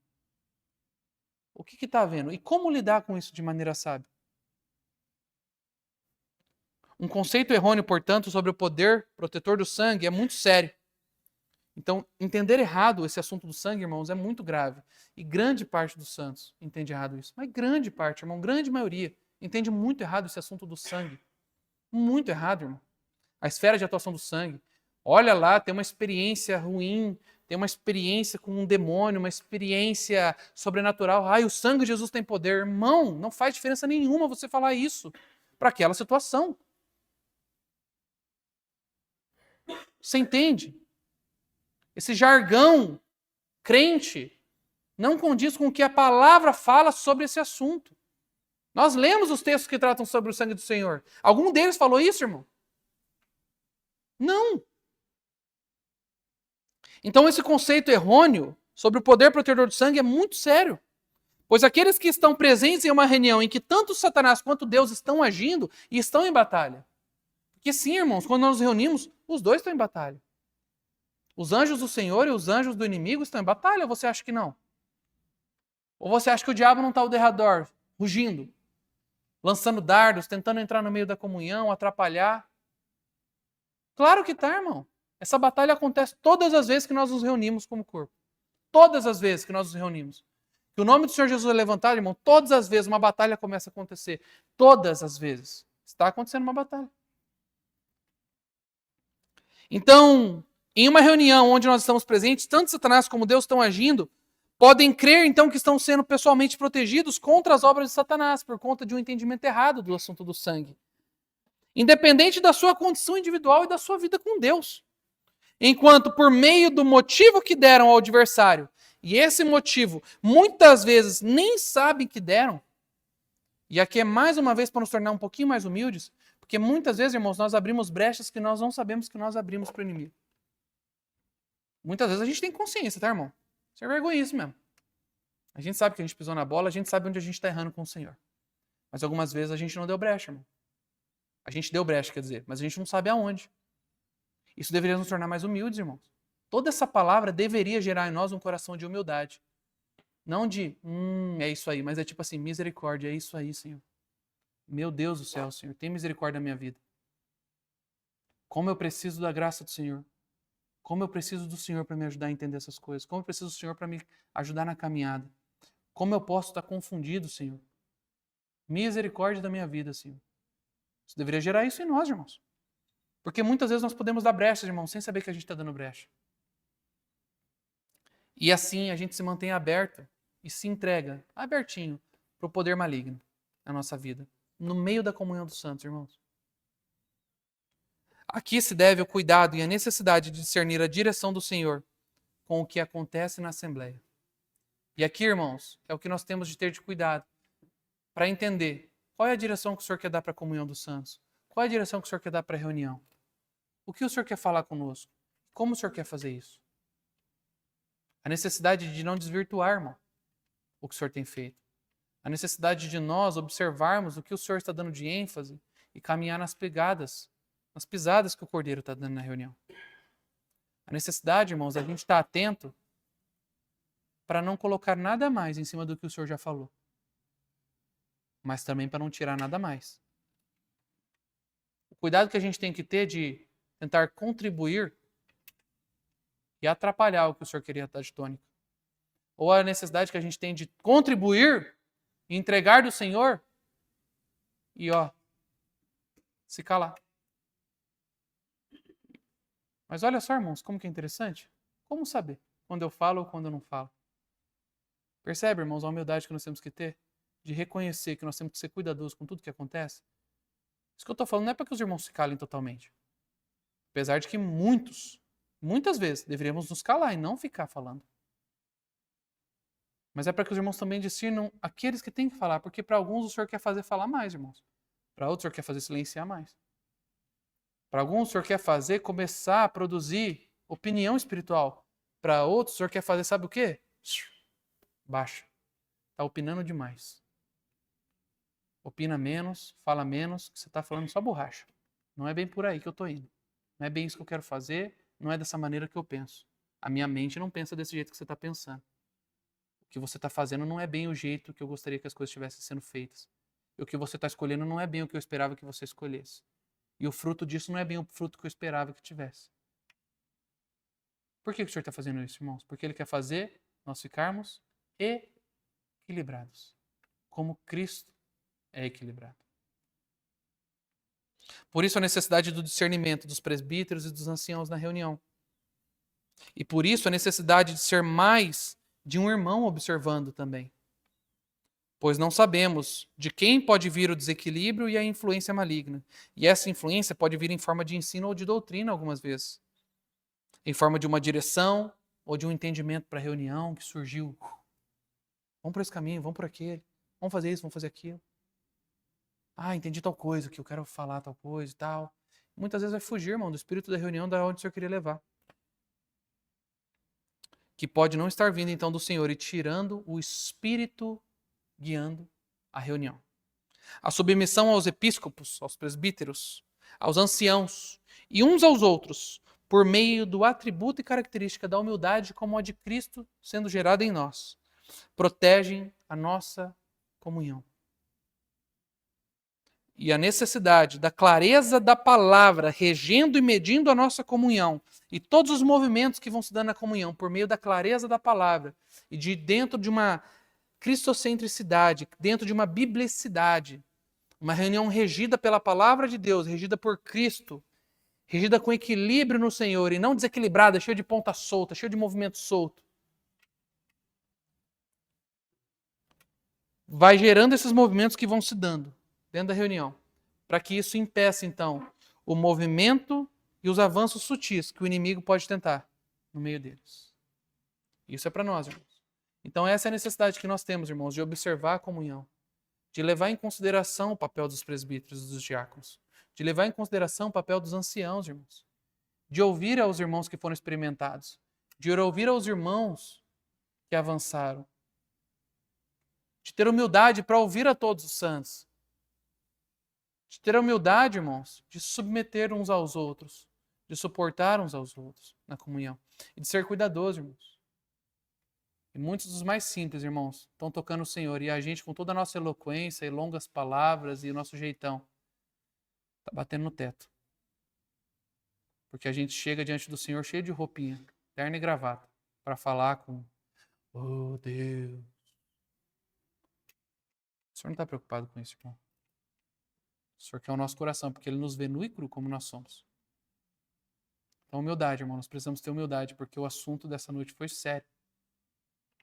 O que está havendo e como lidar com isso de maneira sábia. Um conceito errôneo, portanto, sobre o poder protetor do sangue é muito sério. Então, entender errado esse assunto do sangue, irmãos, é muito grave. E grande parte dos santos entende errado isso. Mas grande parte, irmão, grande maioria, entende muito errado esse assunto do sangue. Muito errado, irmão. A esfera de atuação do sangue. Olha lá, tem uma experiência ruim, tem uma experiência com um demônio, uma experiência sobrenatural. Ai, o sangue de Jesus tem poder. Irmão, não faz diferença nenhuma você falar isso para aquela situação. Você entende? Esse jargão crente não condiz com o que a palavra fala sobre esse assunto. Nós lemos os textos que tratam sobre o sangue do Senhor. Algum deles falou isso, irmão? Não. Então esse conceito errôneo sobre o poder protetor do sangue é muito sério. Pois aqueles que estão presentes em uma reunião em que tanto Satanás quanto Deus estão agindo e estão em batalha. Porque sim, irmãos, quando nós nos reunimos, os dois estão em batalha. Os anjos do Senhor e os anjos do inimigo estão em batalha, ou você acha que não? Ou você acha que o diabo não está ao derredor, rugindo, lançando dardos, tentando entrar no meio da comunhão, atrapalhar? Claro que está, irmão. Essa batalha acontece todas as vezes que nós nos reunimos como corpo. Todas as vezes que nós nos reunimos. Que o nome do Senhor Jesus é levantado, irmão, todas as vezes uma batalha começa a acontecer. Todas as vezes. Está acontecendo uma batalha. Então, em uma reunião onde nós estamos presentes, tanto Satanás como Deus estão agindo, podem crer, então, que estão sendo pessoalmente protegidos contra as obras de Satanás, por conta de um entendimento errado do assunto do sangue. Independente da sua condição individual e da sua vida com Deus. Enquanto, por meio do motivo que deram ao adversário, e esse motivo, muitas vezes, nem sabem que deram, e aqui é mais uma vez para nos tornar um pouquinho mais humildes, porque muitas vezes, irmãos, nós abrimos brechas que nós não sabemos que nós abrimos para o inimigo. Muitas vezes a gente tem consciência, tá, irmão? Isso é vergonha isso mesmo. A gente sabe que a gente pisou na bola, a gente sabe onde a gente está errando com o Senhor. Mas algumas vezes a gente não deu brecha, irmão. A gente deu brecha, quer dizer, mas a gente não sabe aonde. Isso deveria nos tornar mais humildes, irmãos. Toda essa palavra deveria gerar em nós um coração de humildade. Não de, é isso aí, mas é tipo assim, misericórdia, é isso aí, Senhor. Meu Deus do céu, Senhor, tem misericórdia da minha vida. Como eu preciso da graça do Senhor. Como eu preciso do Senhor para me ajudar a entender essas coisas. Como eu preciso do Senhor para me ajudar na caminhada. Como eu posso estar confundido, Senhor. Misericórdia da minha vida, Senhor. Isso deveria gerar isso em nós, irmãos. Porque muitas vezes nós podemos dar brechas, irmãos, sem saber que a gente está dando brecha. E assim a gente se mantém aberto e se entrega, abertinho, para o poder maligno na nossa vida. No meio da comunhão dos santos, irmãos. Aqui se deve o cuidado e a necessidade de discernir a direção do Senhor com o que acontece na Assembleia. E aqui, irmãos, é o que nós temos de ter de cuidado para entender qual é a direção que o Senhor quer dar para a comunhão dos santos. Qual é a direção que o Senhor quer dar para a reunião? O que o Senhor quer falar conosco? Como o Senhor quer fazer isso? A necessidade de não desvirtuar, irmão, o que o Senhor tem feito. A necessidade de nós observarmos o que o Senhor está dando de ênfase e caminhar nas pisadas que o Cordeiro está dando na reunião. A necessidade, irmãos, a gente estar atento para não colocar nada mais em cima do que o Senhor já falou. Mas também para não tirar nada mais. O cuidado que a gente tem que ter de tentar contribuir e atrapalhar o que o Senhor queria dar de tônica. Ou a necessidade que a gente tem de contribuir e entregar do Senhor e, se calar. Mas olha só, irmãos, como que é interessante. Como saber quando eu falo ou quando eu não falo? Percebe, irmãos, a humildade que nós temos que ter de reconhecer que nós temos que ser cuidadosos com tudo que acontece? Isso que eu estou falando não é para que os irmãos se calem totalmente. Apesar de que muitas vezes, deveríamos nos calar e não ficar falando. Mas é para que os irmãos também discernam aqueles que têm que falar, porque para alguns o Senhor quer fazer falar mais, irmãos. Para outros o Senhor quer fazer silenciar mais. Para alguns o Senhor quer fazer começar a produzir opinião espiritual. Para outros o Senhor quer fazer, sabe o quê? Baixa. Está opinando demais. Opina menos, fala menos, que você está falando só borracha. Não é bem por aí que eu estou indo. Não é bem isso que eu quero fazer, não é dessa maneira que eu penso. A minha mente não pensa desse jeito que você está pensando. O que você está fazendo não é bem o jeito que eu gostaria que as coisas estivessem sendo feitas. E o que você está escolhendo não é bem o que eu esperava que você escolhesse. E o fruto disso não é bem o fruto que eu esperava que tivesse. Por que o Senhor está fazendo isso, irmãos? Porque Ele quer fazer nós ficarmos equilibrados. Como Cristo é equilibrado. Por isso a necessidade do discernimento dos presbíteros e dos anciãos na reunião. E por isso a necessidade de ser mais de um irmão observando também. Pois não sabemos de quem pode vir o desequilíbrio e a influência maligna. E essa influência pode vir em forma de ensino ou de doutrina algumas vezes. Em forma de uma direção ou de um entendimento para a reunião que surgiu. Vamos por esse caminho, vamos por aquele. Vamos fazer isso, vamos fazer aquilo. Entendi tal coisa, que eu quero falar tal coisa e tal. Muitas vezes vai fugir, irmão, do espírito da reunião da onde o Senhor queria levar. Que pode não estar vindo então do Senhor e tirando o espírito guiando a reunião. A submissão aos episcopos, aos presbíteros, aos anciãos e uns aos outros, por meio do atributo e característica da humildade como a de Cristo sendo gerada em nós, protegem a nossa comunhão. E a necessidade da clareza da palavra regendo e medindo a nossa comunhão e todos os movimentos que vão se dando na comunhão por meio da clareza da palavra e de dentro de uma cristocentricidade, dentro de uma biblicidade, uma reunião regida pela palavra de Deus, regida por Cristo, regida com equilíbrio no Senhor e não desequilibrada, cheia de ponta solta, cheia de movimento solto. Vai gerando esses movimentos que vão se dando dentro da reunião, para que isso impeça, então, o movimento e os avanços sutis que o inimigo pode tentar no meio deles. Isso é para nós, irmãos. Então essa é a necessidade que nós temos, irmãos, de observar a comunhão, de levar em consideração o papel dos presbíteros e dos diáconos, de levar em consideração o papel dos anciãos, irmãos, de ouvir aos irmãos que foram experimentados, de ouvir aos irmãos que avançaram, de ter humildade para ouvir a todos os santos, de ter a humildade, irmãos, de submeter uns aos outros, de suportar uns aos outros na comunhão, e de ser cuidadoso, irmãos. E muitos dos mais simples, irmãos, estão tocando o Senhor. E a gente, com toda a nossa eloquência e longas palavras e o nosso jeitão, está batendo no teto. Porque a gente chega diante do Senhor cheio de roupinha, terno e gravata, para falar com, oh Deus. O Senhor não está preocupado com isso, irmão. O Senhor quer o nosso coração, porque Ele nos vê nu e cru como nós somos. Então, humildade, irmão. Nós precisamos ter humildade, porque o assunto dessa noite foi sério.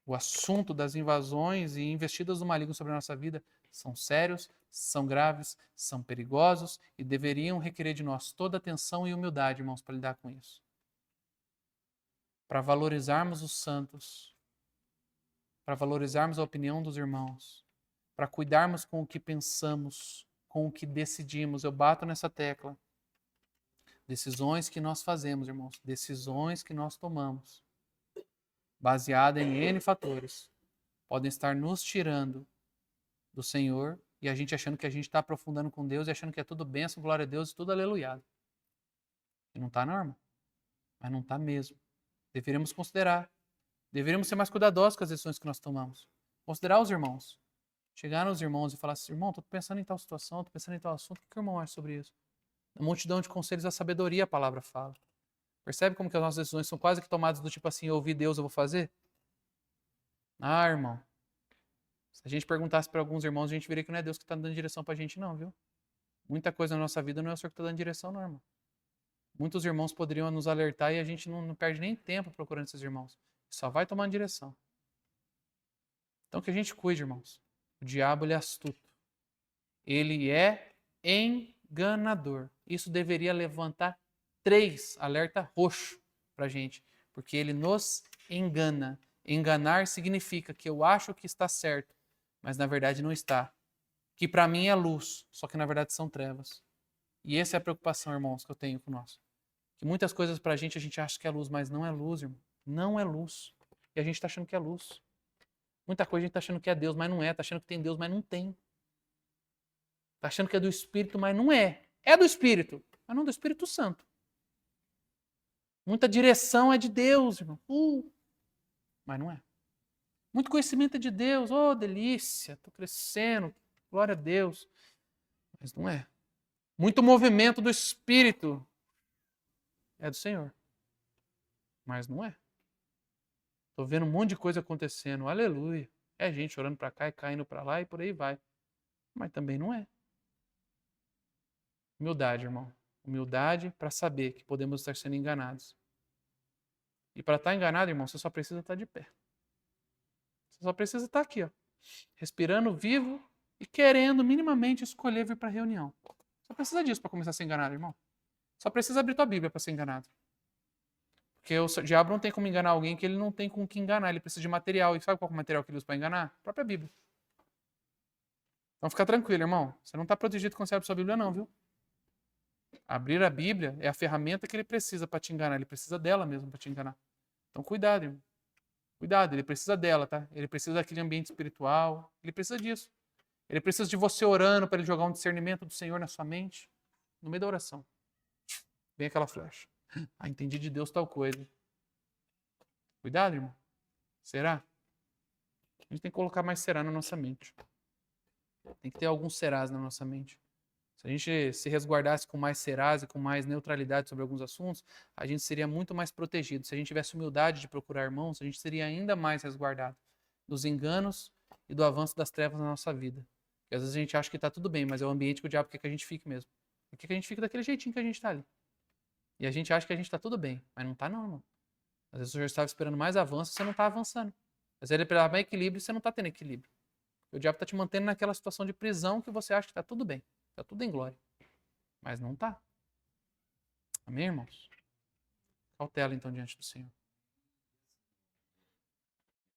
O assunto das invasões e investidas do maligno sobre a nossa vida são sérios, são graves, são perigosos e deveriam requerer de nós toda atenção e humildade, irmãos, para lidar com isso. Para valorizarmos os santos, para valorizarmos a opinião dos irmãos, para cuidarmos com o que pensamos, com o que decidimos. Eu bato nessa tecla. Decisões que nós fazemos, irmãos, decisões que nós tomamos, baseada em N fatores, podem estar nos tirando do Senhor e a gente achando que a gente está aprofundando com Deus e achando que é tudo bênção, glória a Deus e tudo aleluiado. E não está, não, irmão. Mas não está mesmo. Deveríamos considerar. Deveríamos ser mais cuidadosos com as decisões que nós tomamos. Considerar os irmãos. Chegar nos irmãos e falar assim, irmão, estou pensando em tal situação, estou pensando em tal assunto, o que o irmão acha sobre isso? Na multidão de conselhos, a sabedoria, a palavra fala. Percebe como que as nossas decisões são quase que tomadas do tipo assim, eu ouvi Deus, eu vou fazer? Ah, irmão. Se a gente perguntasse para alguns irmãos, a gente veria que não é Deus que está dando direção para a gente não, viu? Muita coisa na nossa vida não é o Senhor que está dando direção não, irmão. Muitos irmãos poderiam nos alertar e a gente não perde nem tempo procurando esses irmãos. Só vai tomando direção. Então que a gente cuide, irmãos. O diabo, ele é astuto. Ele é enganador. Isso deveria levantar 3 alerta roxo para a gente, porque ele nos engana. Enganar significa que eu acho que está certo, mas na verdade não está. Que para mim é luz, só que na verdade são trevas. E essa é a preocupação, irmãos, que eu tenho com nós. Que muitas coisas para a gente acha que é luz, mas não é luz, irmão. Não é luz. E a gente está achando que é luz. Muita coisa a gente está achando que é Deus, mas não é. Está achando que tem Deus, mas não tem. Está achando que é do Espírito, mas não é. É do Espírito, mas não do Espírito Santo. Muita direção é de Deus, irmão. Mas não é. Muito conhecimento é de Deus. Oh, delícia, estou crescendo. Glória a Deus. Mas não é. Muito movimento do Espírito é do Senhor. Mas não é. Estou vendo um monte de coisa acontecendo. Aleluia. É gente orando para cá e caindo para lá e por aí vai. Mas também não é. Humildade, irmão. Humildade para saber que podemos estar sendo enganados. E para estar enganado, irmão, você só precisa estar de pé. Você só precisa estar aqui, ó, respirando vivo e querendo minimamente escolher vir para a reunião. Só precisa disso para começar a ser enganado, irmão. Só precisa abrir tua Bíblia para ser enganado. Porque o diabo não tem como enganar alguém que ele não tem com que enganar. Ele precisa de material. E sabe qual é o material que ele usa para enganar? A própria Bíblia. Então fica tranquilo, irmão. Você não está protegido quando você abre sua Bíblia, não, viu? Abrir a Bíblia é a ferramenta que ele precisa para te enganar. Ele precisa dela mesmo para te enganar. Então cuidado, irmão. Cuidado, ele precisa dela, tá? Ele precisa daquele ambiente espiritual. Ele precisa disso. Ele precisa de você orando para ele jogar um discernimento do Senhor na sua mente. No meio da oração. Vem aquela flecha. Ah, entendi de Deus tal coisa. Cuidado, irmão. Será? A gente tem que colocar mais será na nossa mente. Tem que ter alguns serás na nossa mente. Se a gente se resguardasse com mais serás e com mais neutralidade sobre alguns assuntos, a gente seria muito mais protegido. Se a gente tivesse humildade de procurar irmãos, a gente seria ainda mais resguardado dos enganos e do avanço das trevas na nossa vida. Porque às vezes a gente acha que está tudo bem, mas é o ambiente que o diabo quer que a gente fique mesmo. Ele quer que a gente fique daquele jeitinho que a gente está ali. E a gente acha que a gente está tudo bem, mas não está não, irmão. Às vezes o senhor estava esperando mais avanço e você não está avançando. Às vezes ele esperava mais equilíbrio e você não está tendo equilíbrio. O diabo está te mantendo naquela situação de prisão que você acha que está tudo bem. Está tudo em glória. Mas não está. Amém, irmãos? Cautela então diante do Senhor.